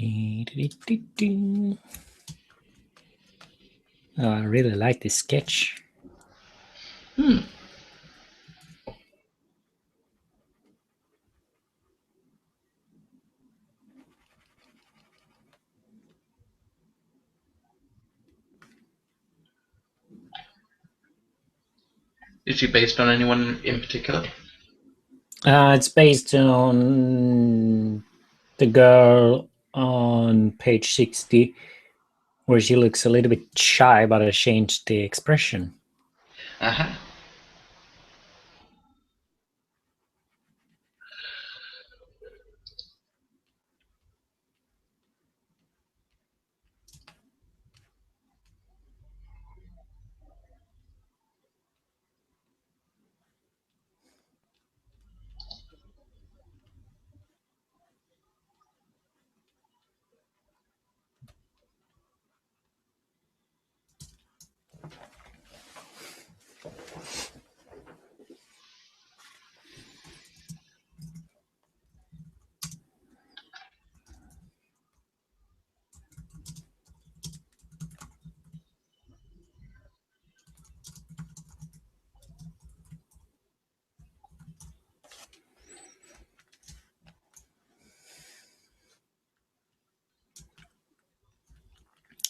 Oh, I really like this sketch. Is she based on anyone in particular? It's based on the girl on page 60, where she looks a little bit shy, but I changed the expression. Uh-huh.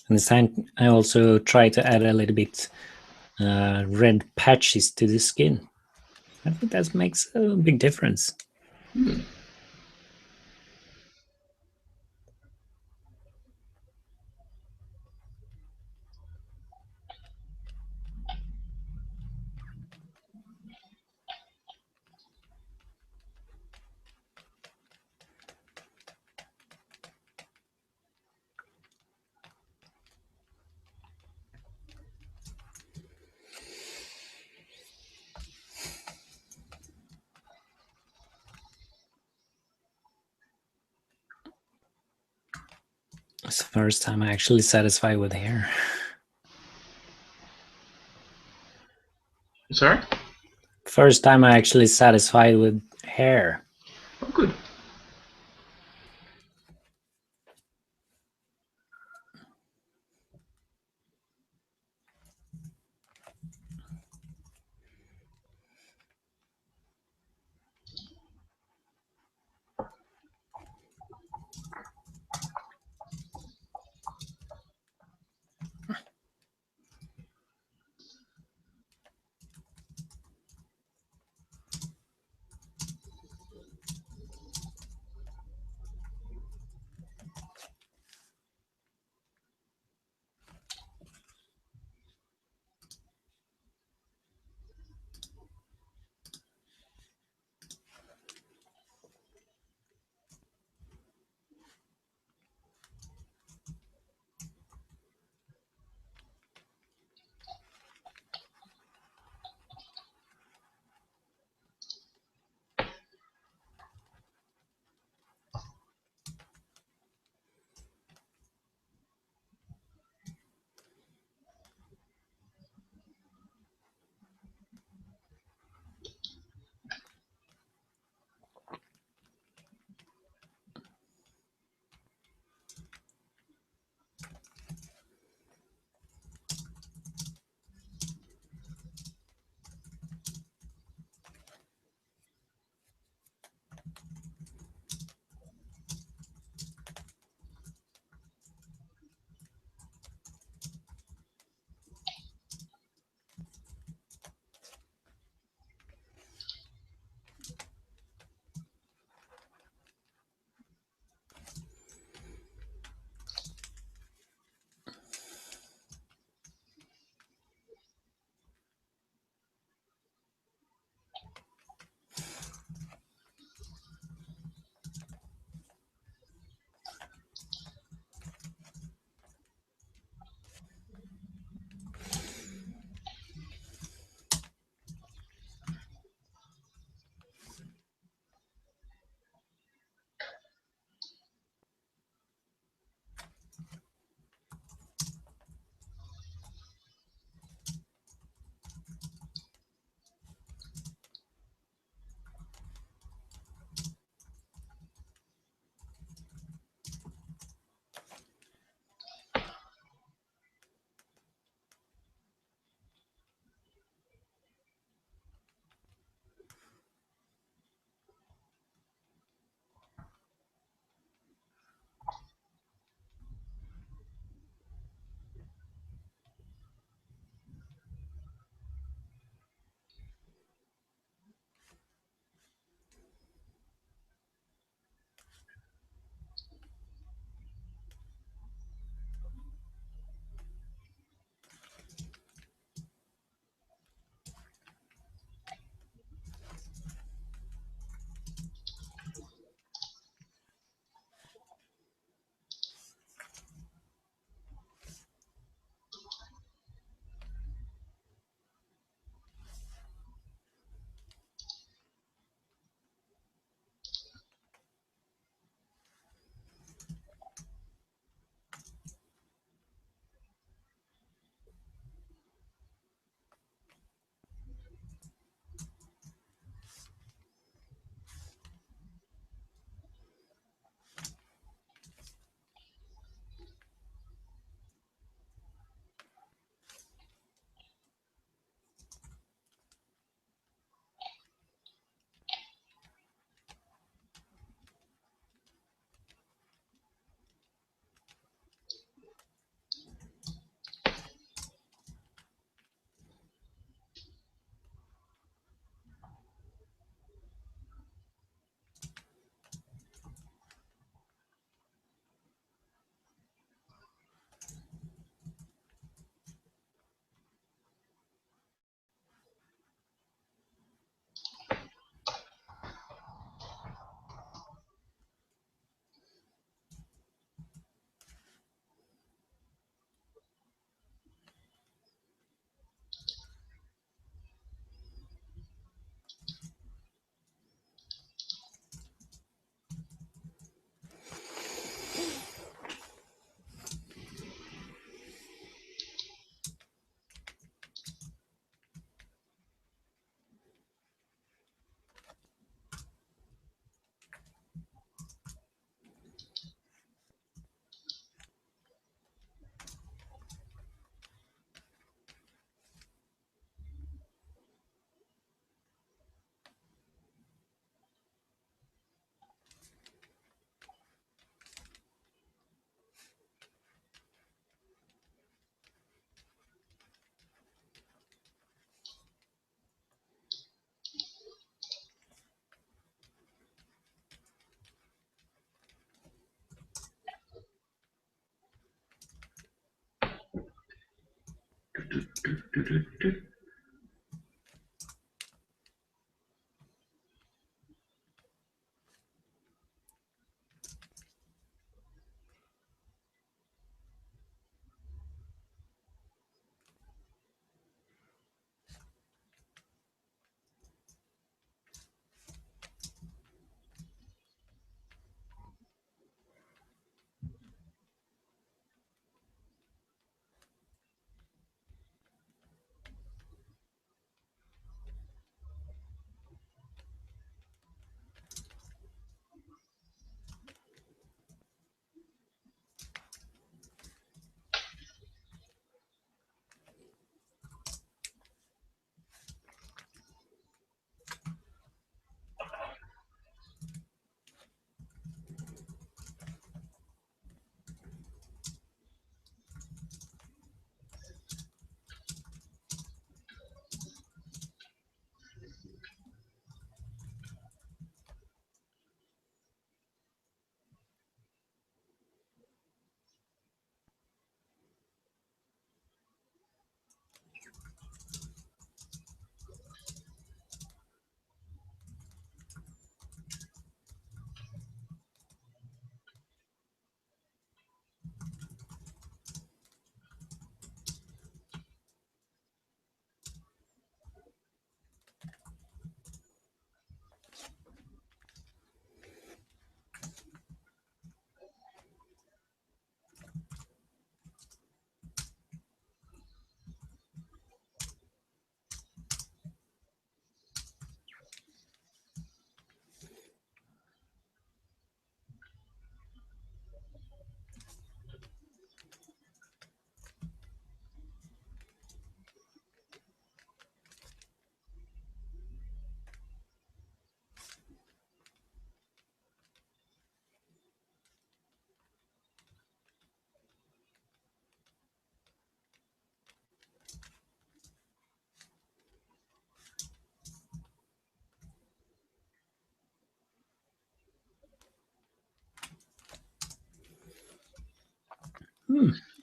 And this time I also try to add a little bit red patches to the skin. I think that makes a big difference. It's the first time I actually satisfied with hair. Sorry? First time I actually satisfied with hair. Oh, good.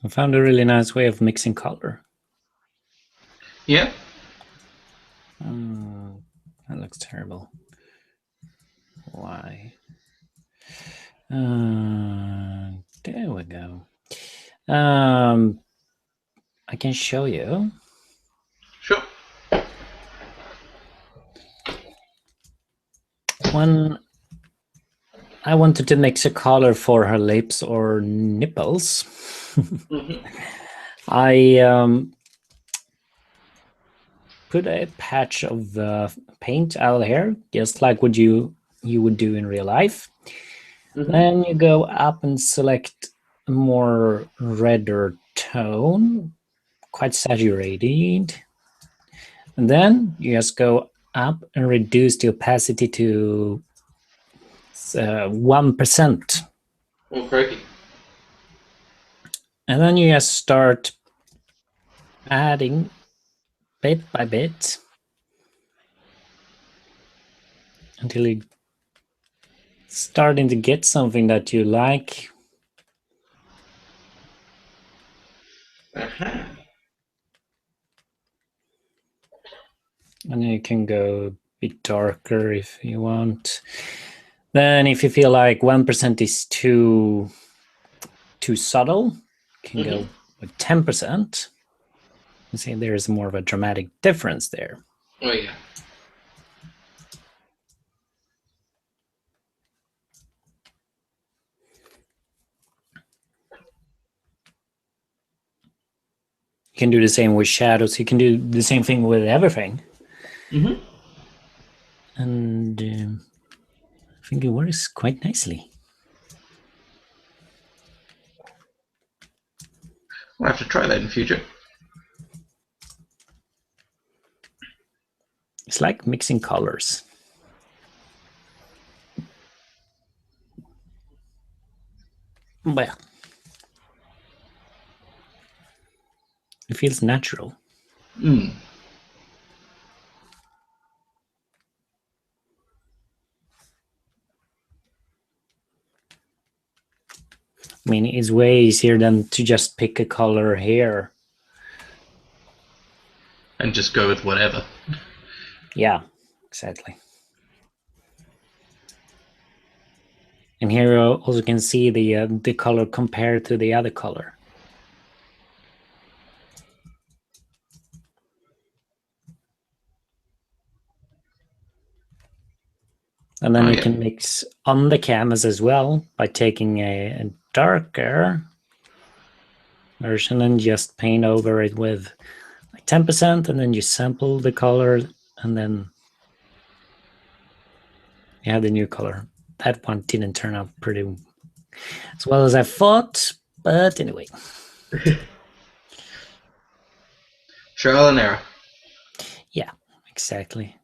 I found a really nice way of mixing color. Yeah. That looks terrible. Why? There we go. I can show you. Sure. When I wanted to mix a color for her lips or nipples, I put a patch of paint out here, just like what you would do in real life. Then you go up and select a more redder tone, quite saturated. And then you just go up and reduce the opacity to 1%. Oh, crikey. And then you just start adding bit by bit until you're starting to get something that you like. Uh-huh. And you can go a bit darker if you want. Then if you feel like 1% is too subtle, you can go with 10%. You see there's more of a dramatic difference there. Oh, yeah. You can do the same with shadows. You can do the same thing with everything. And I think it works quite nicely. I'll have to try that in future. It's like mixing colors. Well, it feels natural. Mm. I mean, it's way easier than to just pick a color here and just go with whatever. Yeah, exactly. And here you also can see the color compared to the other color. And then Oh you yeah. can mix on the canvas as well by taking a darker version and just paint over it with like 10%, and then you sample the color, and then you have the new color. That one didn't turn out pretty as well as I thought, but anyway. Trial and error. Yeah, exactly.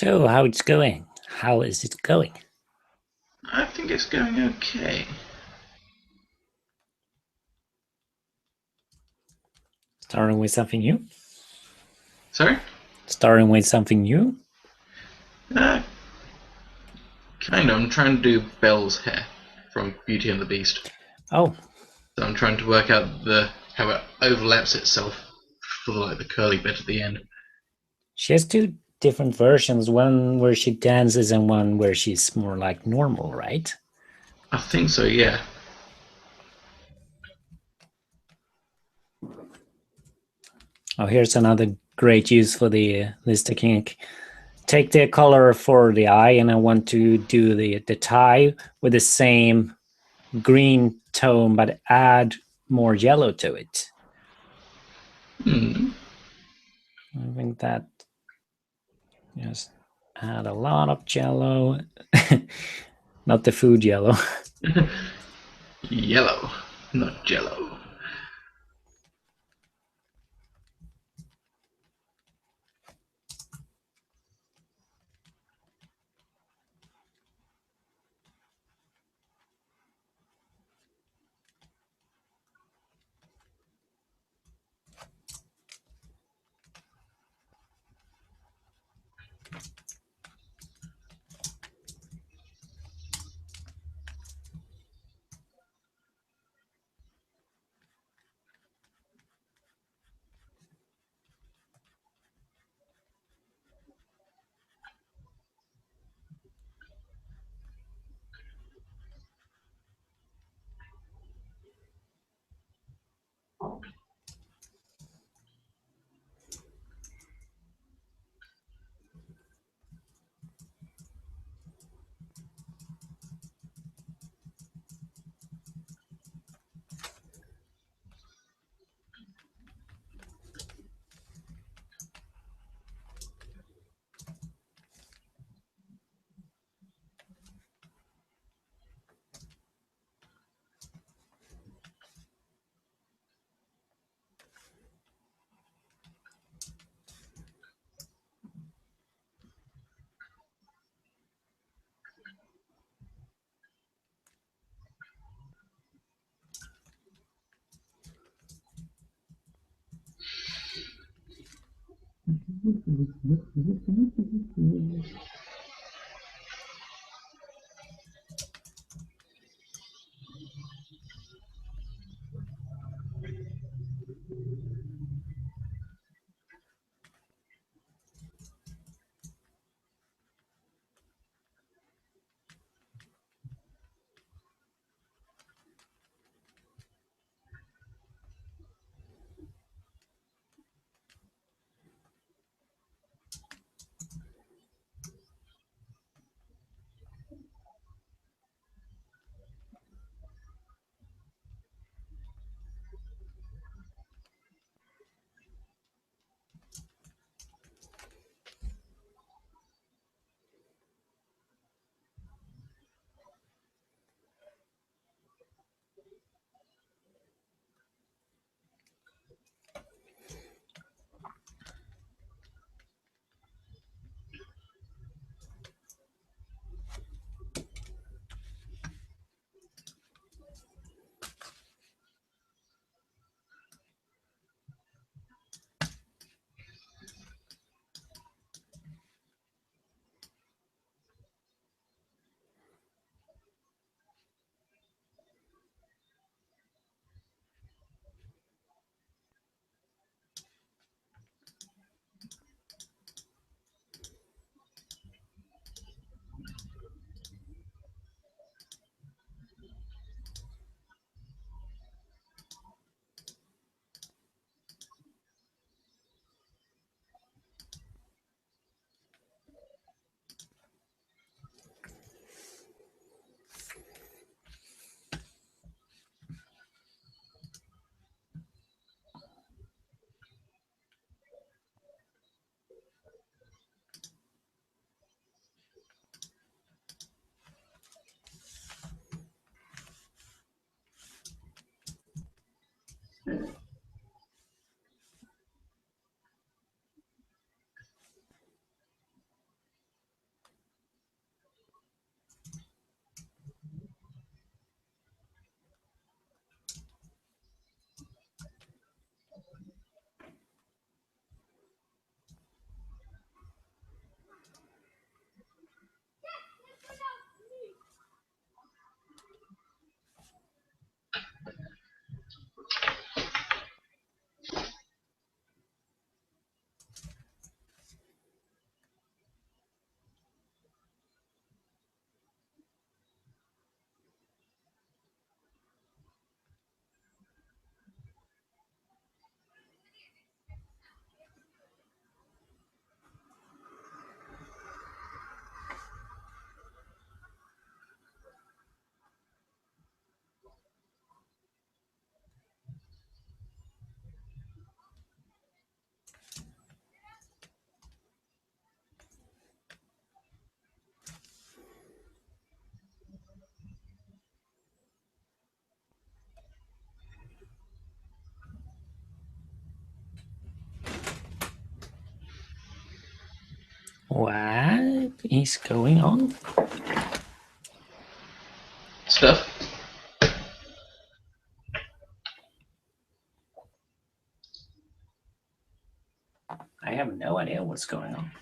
So how it's going? How is it going? I think it's going okay. Starting with something new? Sorry? Starting with something new? Uh, Kind of. I'm trying to do Belle's hair from Beauty and the Beast. Oh, So I'm trying to work out the how it overlaps itself for the curly bit at the end. she has two different versions, one where she dances and one where she's more like normal, right? I think so. Yeah. Oh, here's another great use for this technique. Take the color for the eye, and I want to do the tie with the same green tone, but add more yellow to it. Hmm. I think that just add a lot of yellow, not the food yellow. Yellow, not Jello. What is going on? Stuff. I have no idea what's going on.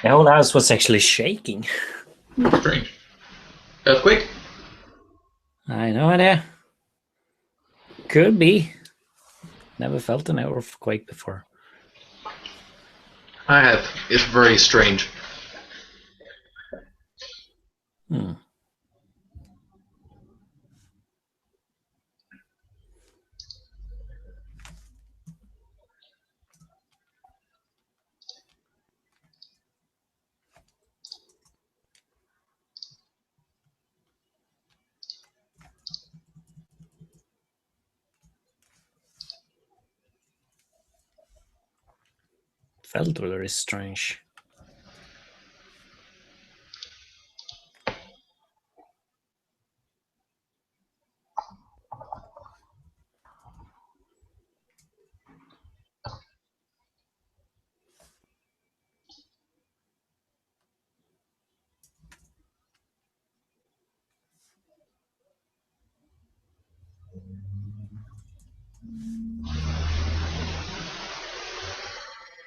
The whole house was actually shaking. Strange. Earthquake? I have no idea. Could be. Never felt an earthquake before. I have. It's very strange. Felt very strange.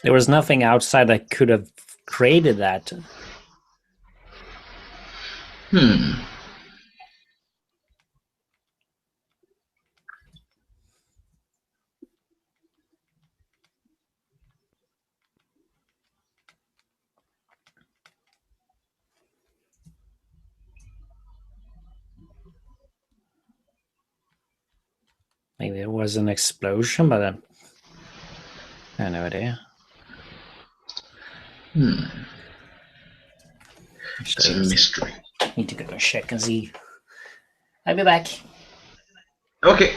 There was nothing outside that could have created that. Maybe it was an explosion, but I have no idea. It's a mystery. Need to go and check and see. I'll be back. Okay.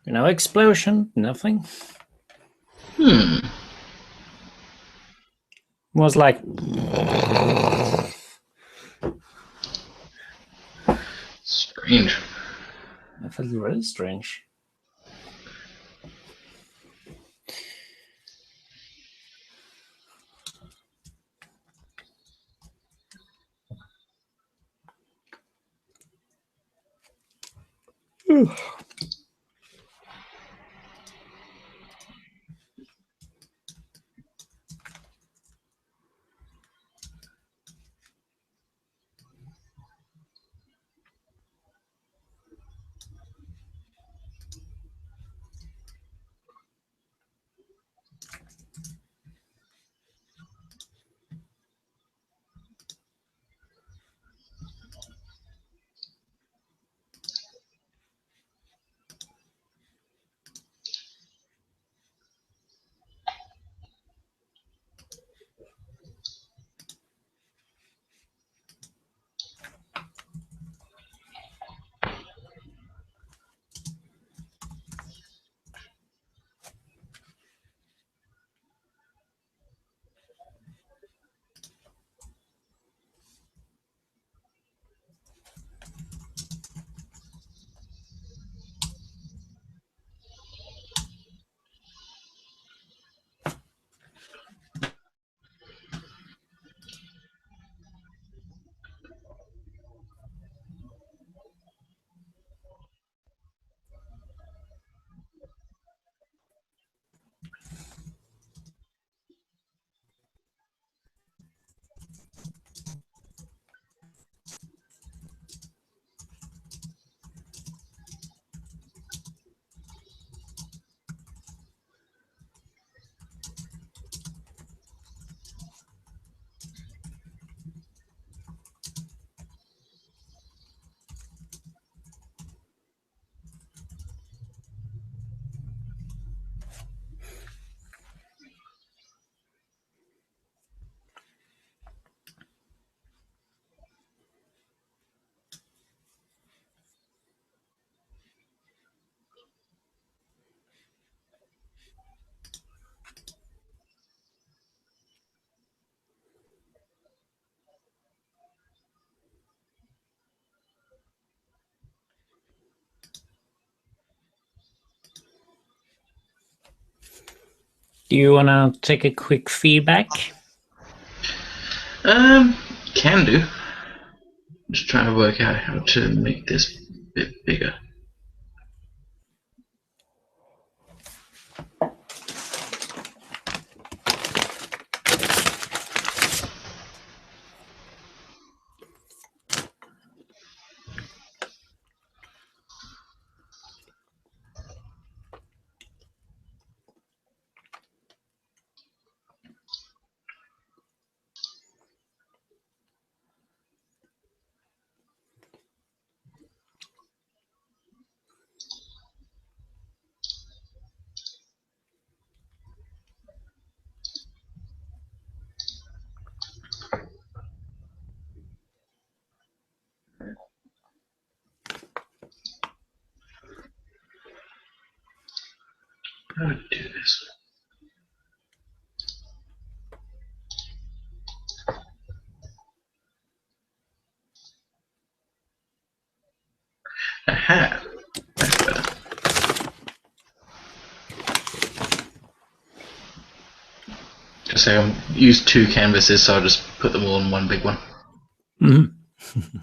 No explosion, nothing. Hmm. It was like Strange. I felt really strange. Do you want to take a quick feedback? Can do. Just trying to work out how to make this a bit bigger. How do I do this? Aha! That's better. Just say I use 2 canvases, so I'll just put them all in one big one. Mm-hmm.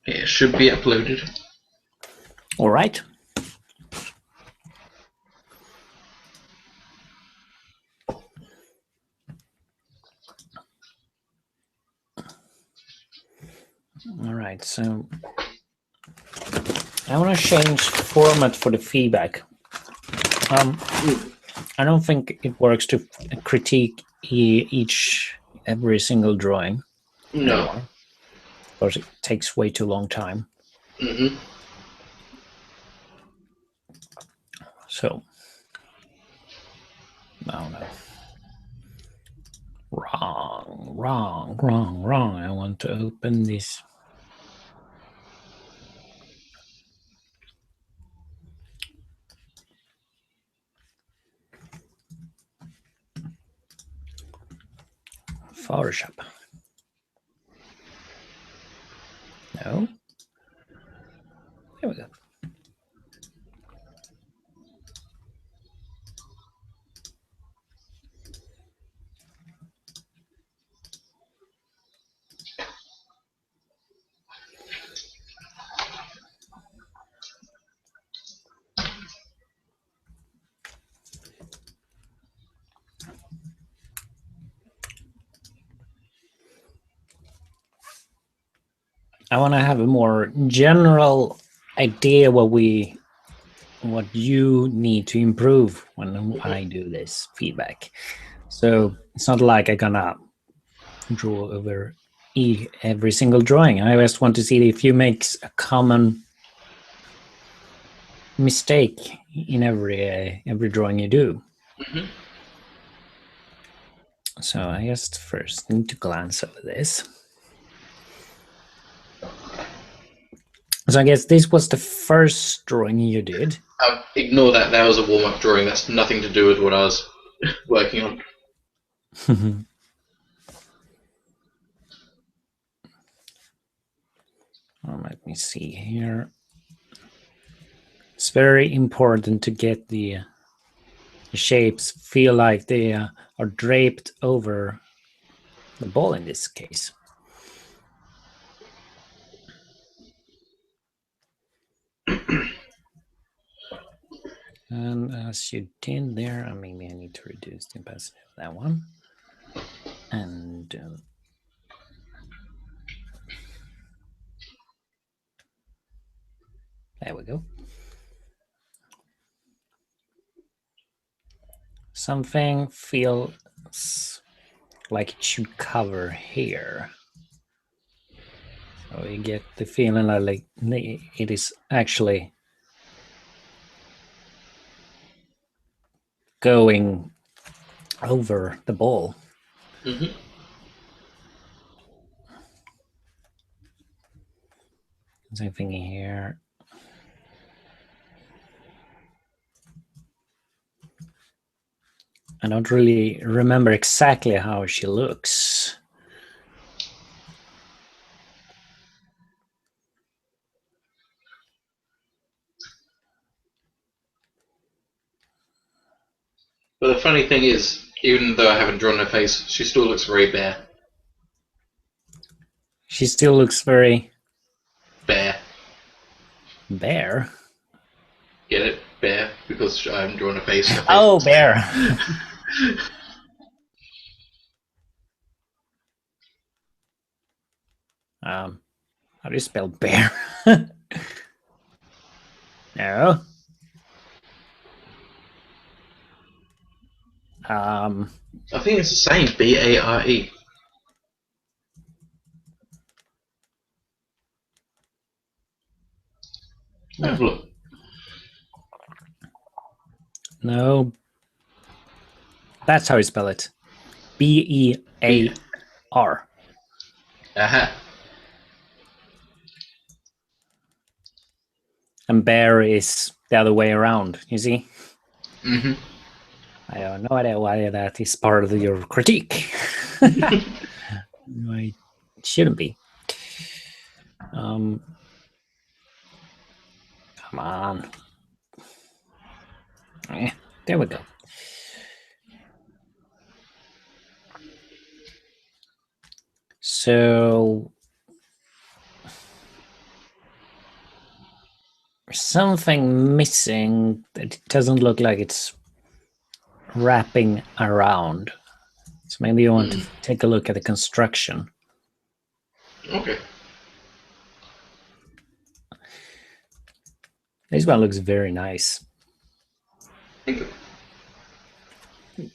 It should be uploaded. All right. All right. So I want to change format for the feedback. I don't think it works to critique every single drawing. No. Anymore, because it takes way too long time. Mm-hmm. So, no. Wrong. I want to open this. Photoshop. No. There we go. I want to have a more general idea what you need to improve when I do this feedback. So it's not like I'm gonna draw over every single drawing. I just want to see if you make a common mistake in every drawing you do. Mm-hmm. So I just first need to glance over this. So I guess this was the first drawing you did. Ignore that. That was a warm-up drawing. That's nothing to do with what I was working on. Let me see here. It's very important to get the shapes feel like they are draped over the ball in this case. And as you did there, maybe I need to reduce the opacity of that one. And there we go. Something feels like it should cover here. So you get the feeling like it is actually going over the ball. Mm-hmm. Same thing here. I don't really remember exactly how she looks. But the funny thing is, even though I haven't drawn her face, she still looks very bare. She still looks very Bare. bare. Get it? Bare. Because I haven't drawn a face. Oh, bare. How do you spell bear? No. I think it's the same. B-A-R-E. Have a look. No. That's how you spell it. B-E-A-R. Aha. And bear is the other way around, you see? Mm-hmm. I have no idea why that is part of your critique. It shouldn't be. Come on. There we go. So something missing that it doesn't look like it's wrapping around. So maybe you want to take a look at the construction. Okay. This one looks very nice. Thank you.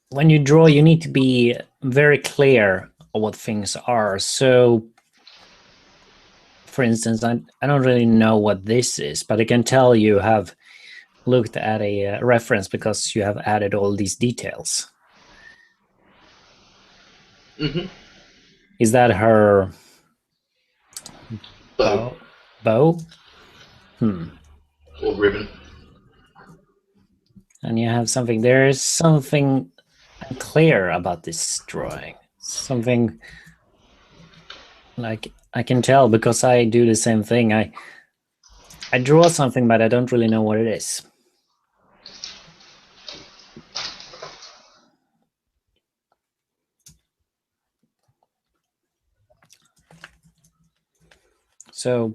When you draw, you need to be very clear on what things are. So, for instance, I don't really know what this is, but I can tell you have looked at a reference because you have added all these details. Mm-hmm. Is that her Bow. bow? Or ribbon. And you have something. There is something unclear about this drawing. Something like I can tell because I do the same thing. I draw something, but I don't really know what it is. So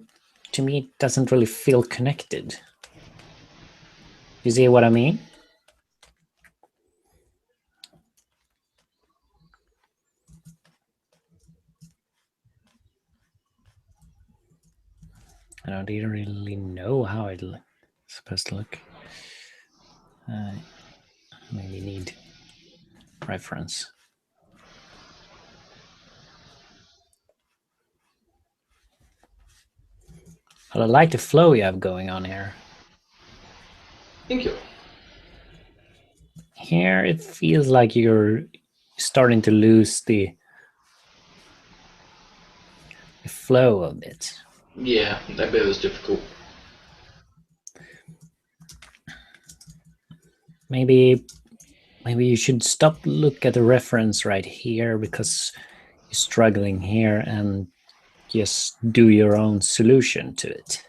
to me, it doesn't really feel connected. You see what I mean? don't even really know how it's supposed to look. Maybe need reference. But I like the flow you have going on here. Thank you. Here it feels like you're starting to lose the flow of it. Yeah, that bit was difficult. Maybe you should look at the reference right here because you're struggling here and just do your own solution to it.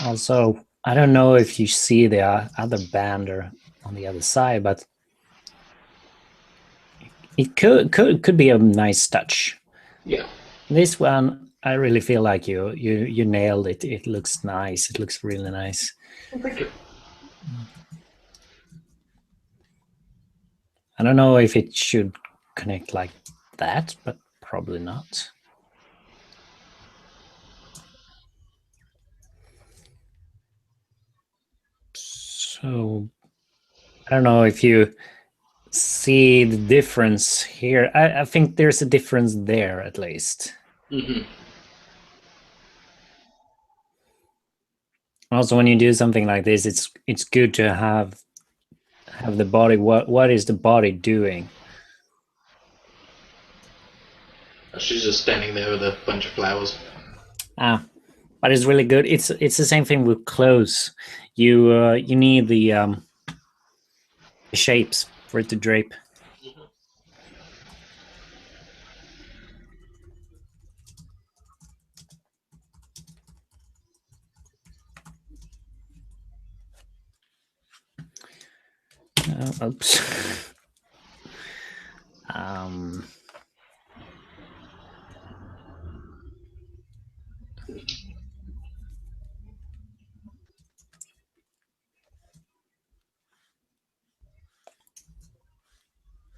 Also, I don't know if you see the other bander on the other side, but it could be a nice touch. Yeah. This one, I really feel like you nailed it. It looks nice. It looks really nice. Well, thank you. I don't know if it should connect like that, but probably not. So I don't know if you see the difference here. I think there's a difference there at least. Also, when you do something like this, it's good to have the body. What is the body doing? She's just standing there with a bunch of flowers. But it's really good. It's the same thing with clothes. You need the shapes for it to drape. Oops.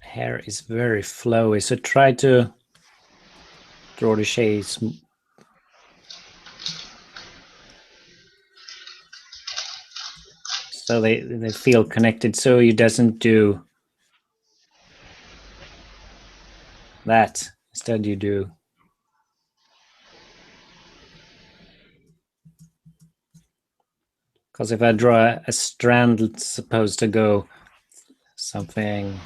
Hair is very flowy, so try to draw the shades so they feel connected, so you doesn't do that. Instead you do because if I draw a strand, it's supposed to go something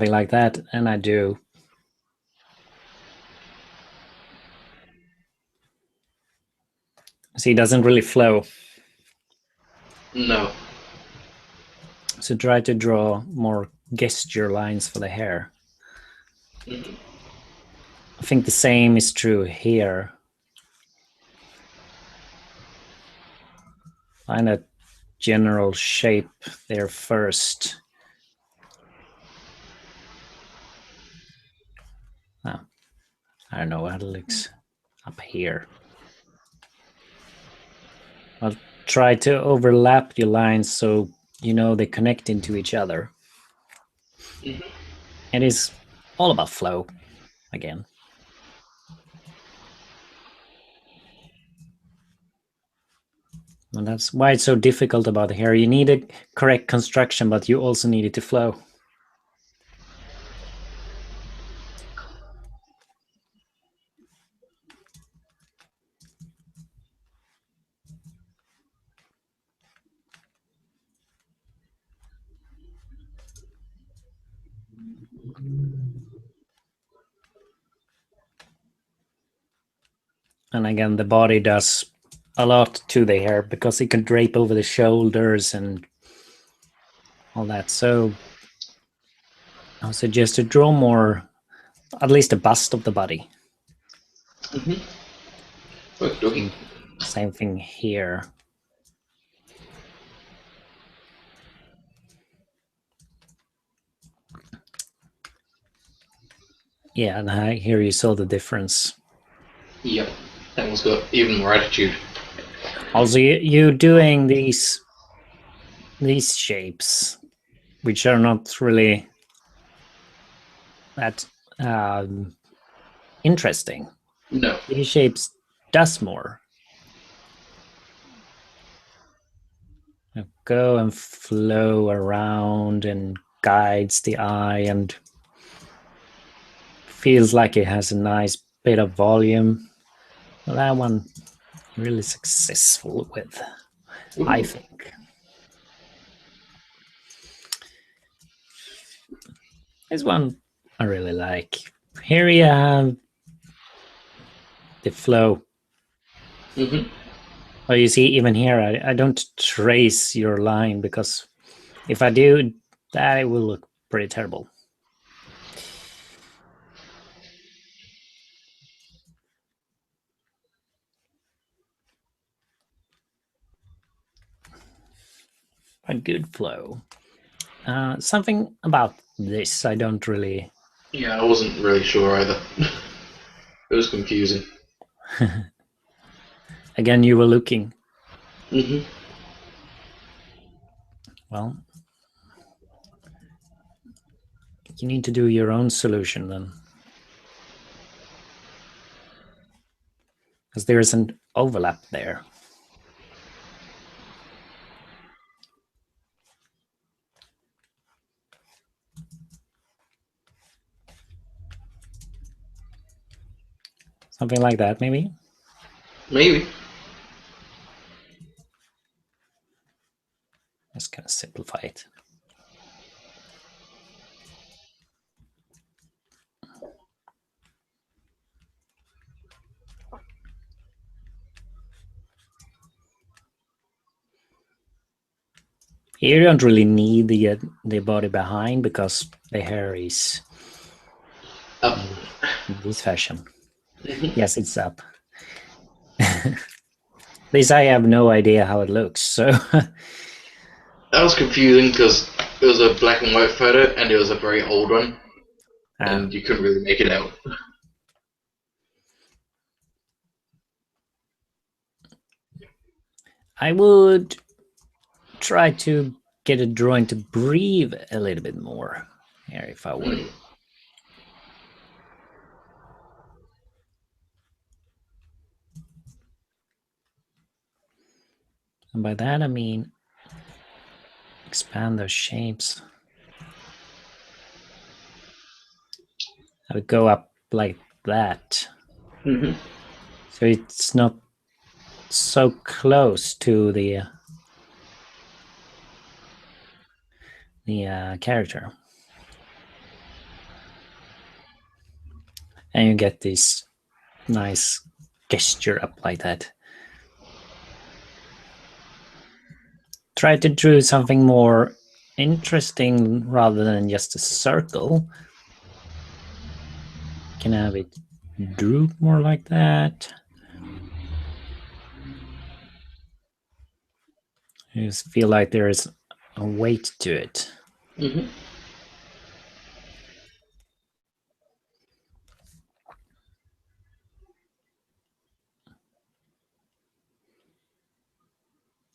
like that, and I do. See, it doesn't really flow. No. So try to draw more gesture lines for the hair. I think the same is true here. Find a general shape there first. Oh, I don't know how it looks up here. I'll try to overlap your lines so you know they connect into each other. It is all about flow again. And that's why it's so difficult about the hair. You need a correct construction, but you also need it to flow. And again, the body does a lot to the hair because it can drape over the shoulders and all that. So I would suggest to draw more, at least a bust of the body. Same thing here. Yeah, and here you saw the difference. Yep, that one's got even more attitude. Also, you doing these shapes, which are not really that interesting. No. City shapes does more. Go and flow around and guides the eye and feels like it has a nice bit of volume. Well, that one really successful with, I think. This one I really like. Here you have the flow. Oh, you see, even here, I don't trace your line because if I do, that will look pretty terrible. A good flow. Something about this I don't really. Yeah, I wasn't really sure either. It was confusing. Again, you were looking. Mm-hmm. Well, you need to do your own solution then. Because there is an overlap there. Something like that, maybe? Maybe. Just gonna simplify it. Here you don't really need the body behind because the hair is Up. in this fashion. Yes, it's up. This I have no idea how it looks, so That was confusing because it was a black and white photo and it was a very old one, and you couldn't really make it out. I would try to get a drawing to breathe a little bit more here if I would. And by that I mean expand those shapes. I would go up like that. So it's not so close to the character. And you get this nice gesture up like that. Try to draw something more interesting rather than just a circle. Can have it droop more like that. I just feel like there is a weight to it.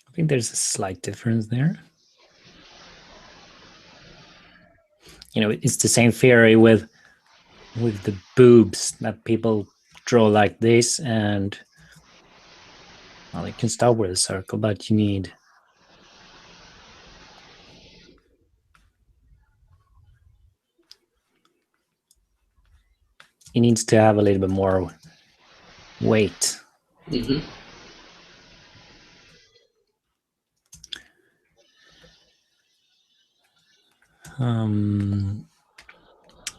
I think there's a slight difference there. You know, it's the same theory with the boobs that people draw like this, and well, you can start with a circle, but you need it needs to have a little bit more weight.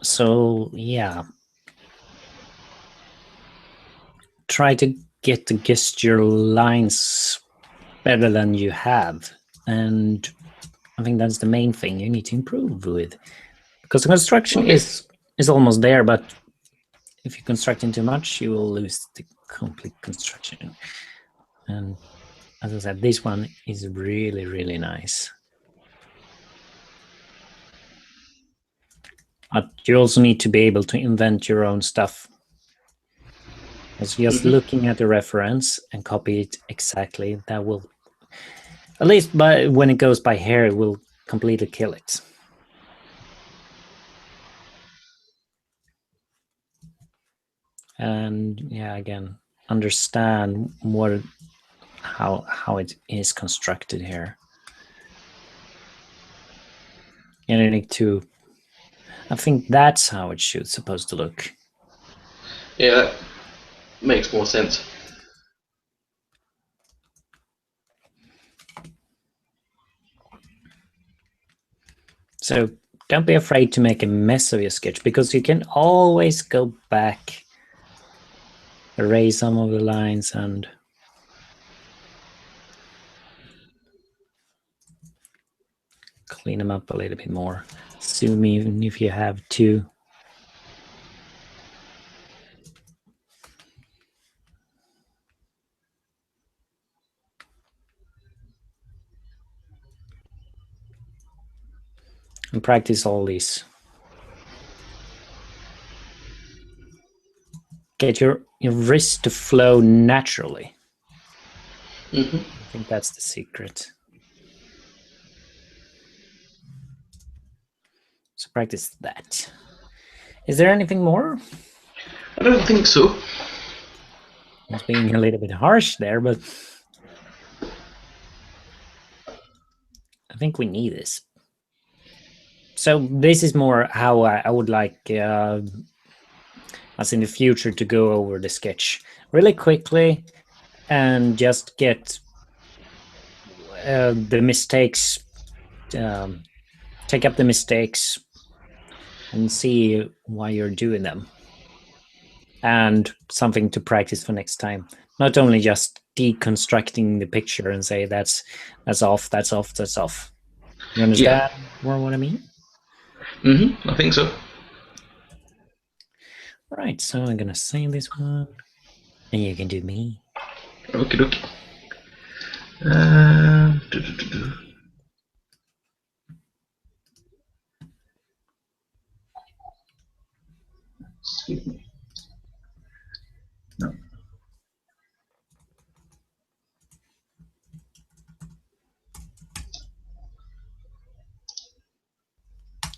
So yeah, try to get the gesture lines better than you have, and I think that's the main thing you need to improve with, because the construction is almost there, but if you construct in too much, you will lose the complete construction. And as I said, this one is really, really nice. But you also need to be able to invent your own stuff. Because just looking at the reference and copy it exactly, that will, at least when it goes by hair, it will completely kill it. and yeah, again, understand how it is constructed here. And I need to. I think that's how it should supposed to look. Yeah, that makes more sense. So don't be afraid to make a mess of your sketch, because you can always go back, erase some of the lines, and clean them up a little bit more. Zoom even if you have to. And practice all these. Get your wrist to flow naturally. Mm-hmm. I think that's the secret. So practice that. Is there anything more? I don't think so. I was being a little bit harsh there, but I think we need this. So this is more how I would like us in the future to go over the sketch really quickly and just get the mistakes, take up the mistakes and see why you're doing them, and something to practice for next time. Not only just deconstructing the picture and say that's off, that's off, that's off. You understand more what I mean? Mm-hmm. I think so. All right, so I'm gonna save this one, and you can do me. Okie dokie. Excuse me. No.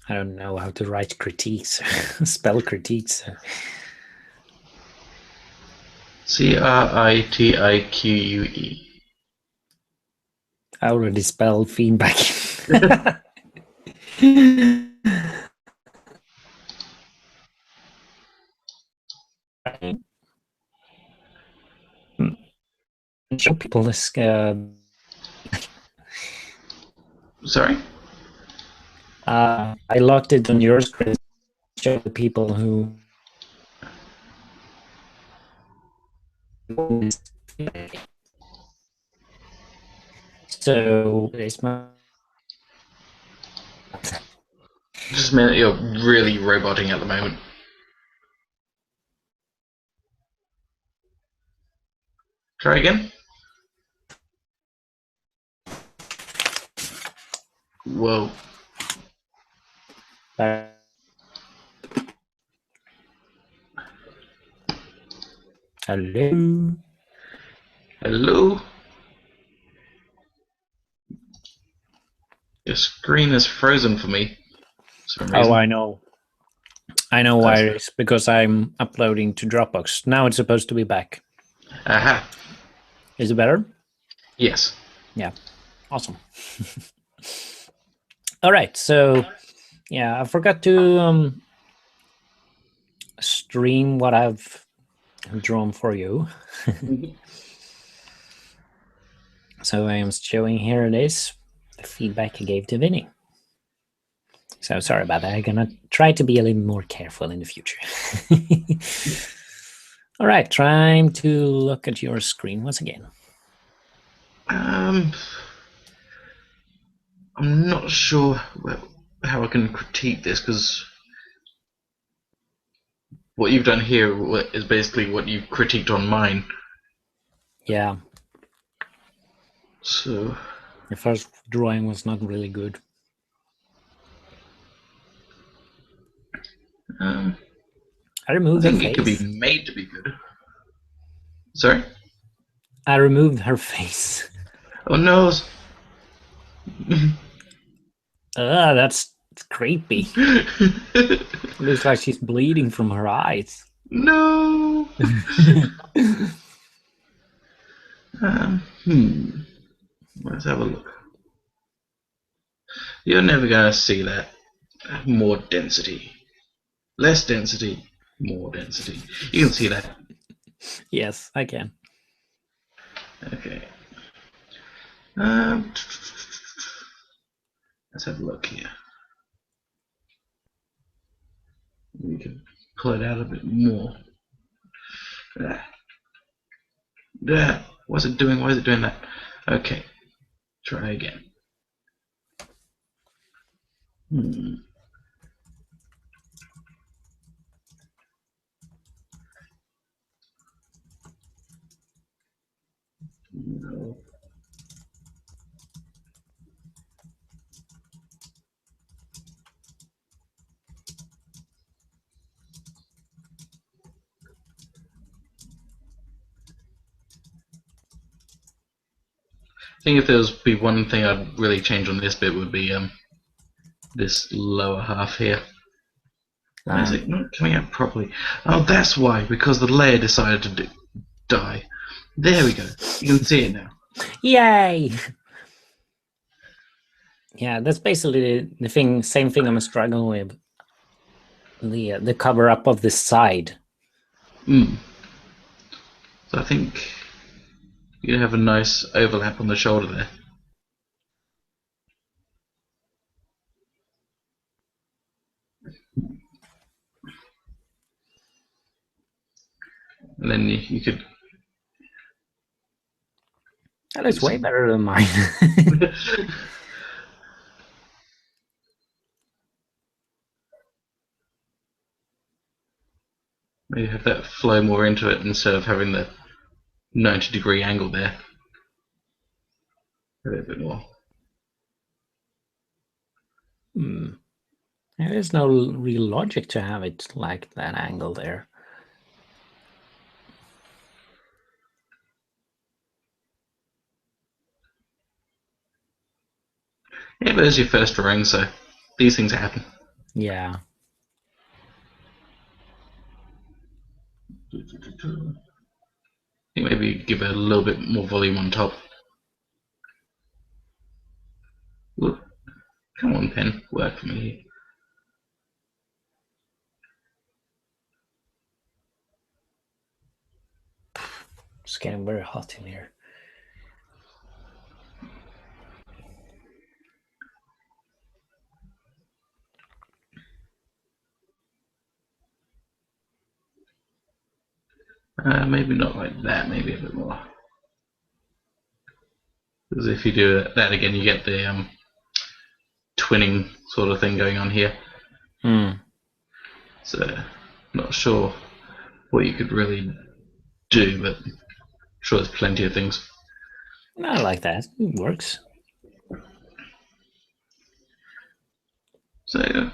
I don't know how to write critiques, spell critiques. Critique. I already spelled feedback. Show people this. Sorry? I locked it on your screen. Show the people who. So it's my. Just meant that you're really roboting at the moment. Try again? Whoa. Hello. Hello? Your screen is frozen for me. For some reason. Oh, I know. I know why it is, because I'm uploading to Dropbox. Now it's supposed to be back. Aha. Is it better? Yes. Yeah. Awesome. All right. So, yeah, I forgot to stream what I've drawn for you. So I am showing, here it is, the feedback I gave to Vinny. So sorry about that. I'm gonna try to be a little more careful in the future. All right, trying to look at your screen once again. I'm not sure how I can critique this, because what you've done here is basically what you've critiqued on mine. Yeah. So your first drawing was not really good. I removed her face. I think it could be made to be good. Sorry? I removed her face. Oh no! That's creepy. Looks like she's bleeding from her eyes. No! Let's have a look. You're never going to see that. More density. Less density, more density. You can see that. Yes, I can. Okay. Let's have a look here. We can pull it out a bit more. What's it doing? Why is it doing that? Okay. Try again. No. I think if there was be one thing I'd really change on this bit would be this lower half here. Why is it not coming out properly? Oh, that's why, because the layer decided to die. There we go. You can see it now. Yay! Yeah, that's basically the thing. Same thing I'm struggling with. The cover up of the side. So I think you have a nice overlap on the shoulder there. And then you could. That looks way better than mine. Maybe have that flow more into it instead of having the 90-degree angle there. A little bit more. There is no real logic to have it like that angle there. Yeah, but it's your first drawing, so these things happen. Yeah. I think maybe give it a little bit more volume on top. Look, come on, pen, work for me. It's getting very hot in here. Maybe not like that. Maybe a bit more. Because if you do that again, you get the twinning sort of thing going on here. So, not sure what you could really do, but I'm sure there's plenty of things. I like that. It works. So,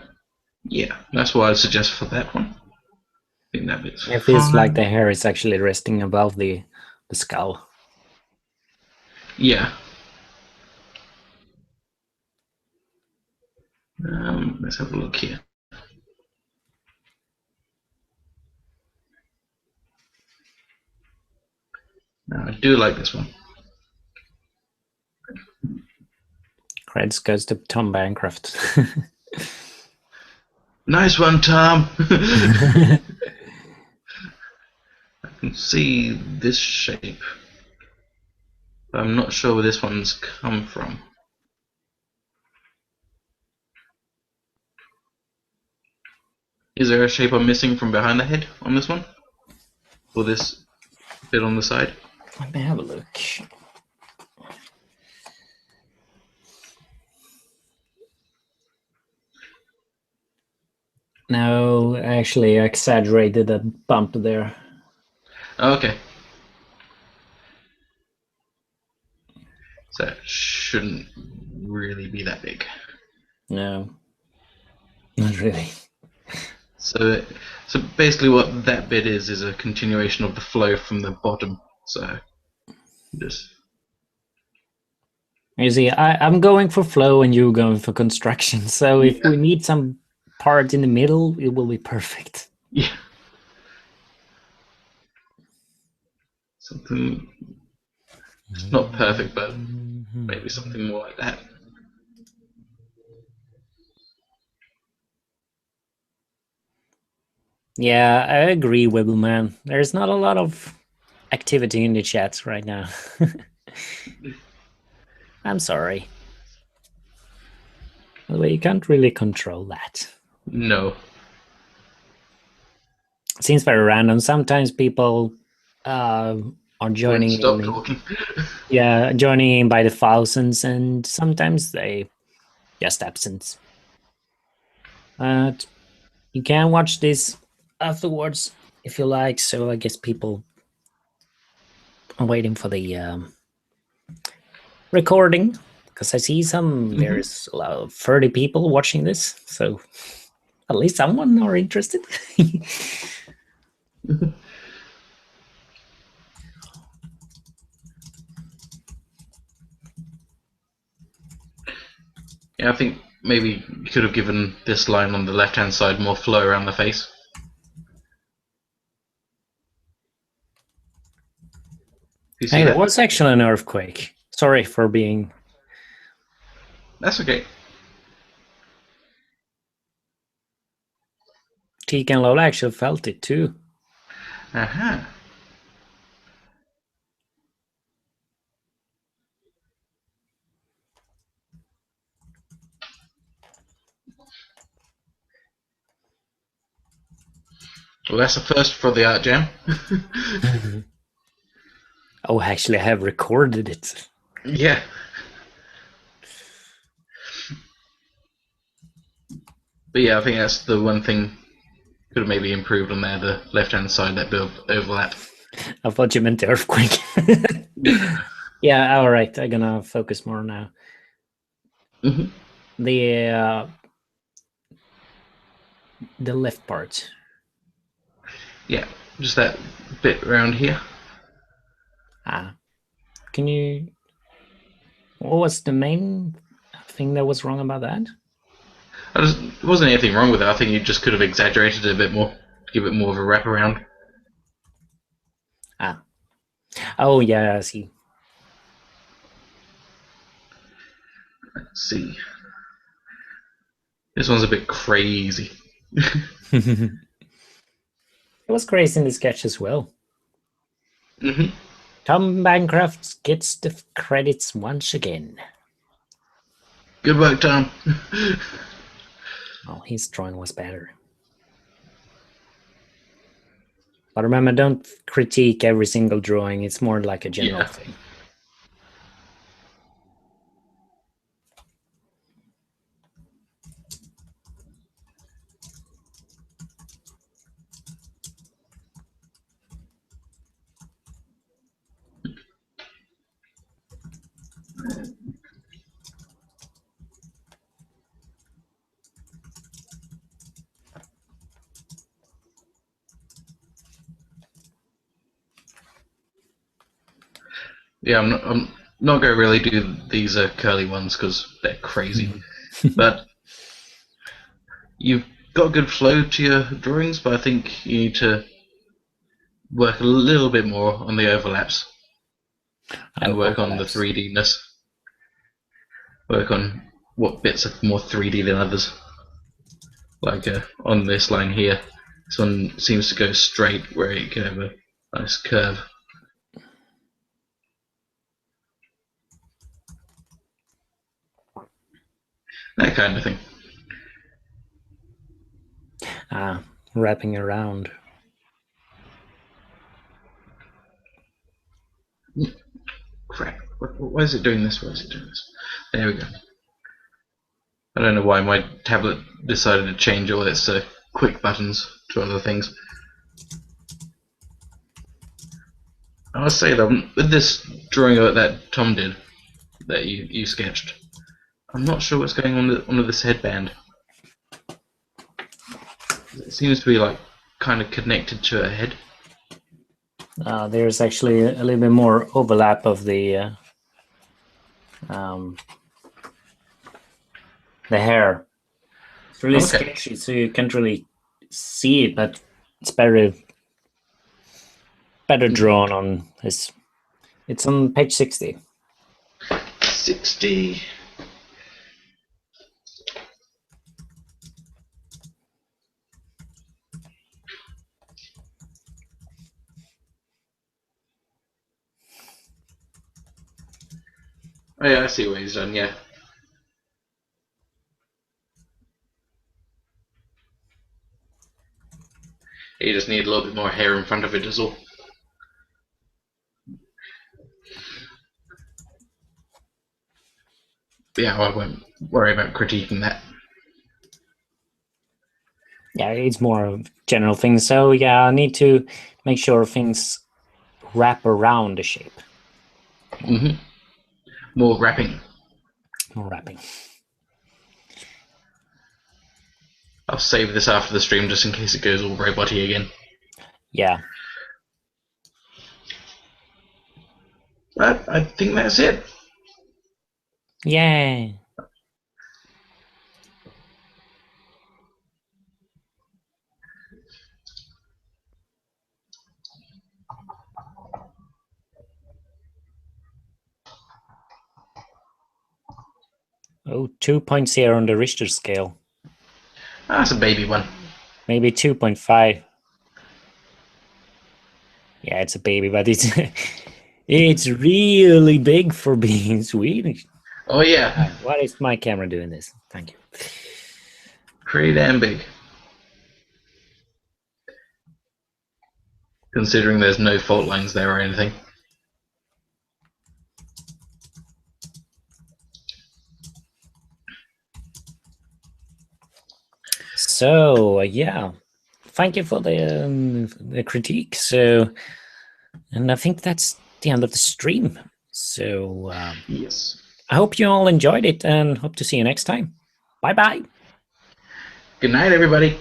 yeah, that's what I'd suggest for that one. I think that bit's It feels fine. like the hair is actually resting above the skull. Yeah. Let's have a look here. Now, I do like this one. Creds goes to Tom Bancroft. Nice one, Tom. I can see this shape. But I'm not sure where this one's come from. Is there a shape I'm missing from behind the head on this one? Or this bit on the side? Let me have a look. No, actually, I exaggerated that bump there. Oh, okay. So it shouldn't really be that big. No, not really. So basically what that bit is a continuation of the flow from the bottom. So just... You see, I'm going for flow and you're going for construction. So if we need some part in the middle, it will be perfect. Yeah. Something. It's not perfect, but maybe something more like that. Yeah, I agree, Wibbleman. There's not a lot of activity in the chats right now. I'm sorry. Well, you can't really control that. No. It seems very random. Sometimes people are Won't joining stop in. talking. Yeah, joining in by the thousands, and sometimes they just absent. But you can watch this afterwards if you like. So I guess people are waiting for the recording, because I see there's a lot of 30 people watching this. So at least someone are interested. Yeah, I think maybe you could have given this line on the left-hand side more flow around the face. You see Hey, there that? was actually an earthquake. Sorry for being. That's okay. Teak and Lola actually felt it too. Aha. Well, that's a first for the Artjam. Oh, actually, I have recorded it. Yeah. But yeah, I think that's the one thing could have maybe improved on there, the left-hand side, that bit of overlap. I thought you meant the earthquake. No. Yeah, all right. I'm gonna focus more now. Mm-hmm. The left part. Yeah, just that bit around here. Can you? What was the main thing that was wrong about that? There wasn't anything wrong with it. I think you just could have exaggerated it a bit more, give it more of a wraparound. Oh yeah, I see. Let's see. This one's a bit crazy. It was crazy in the sketch as well. Mm-hmm. Tom Bancroft gets the credits once again. Good work, Tom. Oh, his drawing was better. But remember, don't critique every single drawing. It's more like a general Yeah. thing. Yeah, I'm not going to really do these curly ones because they're crazy. But you've got good flow to your drawings, but I think you need to work a little bit more on the overlaps and work on the Overlaps. 3D-ness. Work on what bits are more 3D than others. Like on this line here, this one seems to go straight where it can have a nice curve. That kind of thing. Wrapping around. Crap. Why is it doing this? Why is it doing this? There we go. I don't know why my tablet decided to change all its quick buttons to other things. I must say though, with this drawing that Tom did, that you sketched, I'm not sure what's going on under this headband. It seems to be like kind of connected to her head. There's actually a little bit more overlap of the hair. It's really Okay. sketchy, so you can't really see it, but it's better. better drawn on his. It's on page 60. 60. Oh yeah, I see what he's done, yeah. You just need a little bit more hair in front of it, is all. But yeah, I won't worry about critiquing that. Yeah, it's more of general things. So yeah, I need to make sure things wrap around the shape. Mm-hmm. More wrapping. More wrapping. I'll save this after the stream just in case it goes all robot-y again. Yeah. But I think that's it. Yay. Oh, 2.0 on the Richter scale. That's a baby one. Maybe 2.5. Yeah, it's a baby, but it's it's really big for being Swedish. Oh yeah. Why is my camera doing this? Thank you. Pretty damn big. Considering there's no fault lines there or anything. So yeah, thank you for the critique. So, and I think that's the end of the stream. So Yes. I hope you all enjoyed it, and hope to see you next time. Bye bye. Good night, everybody.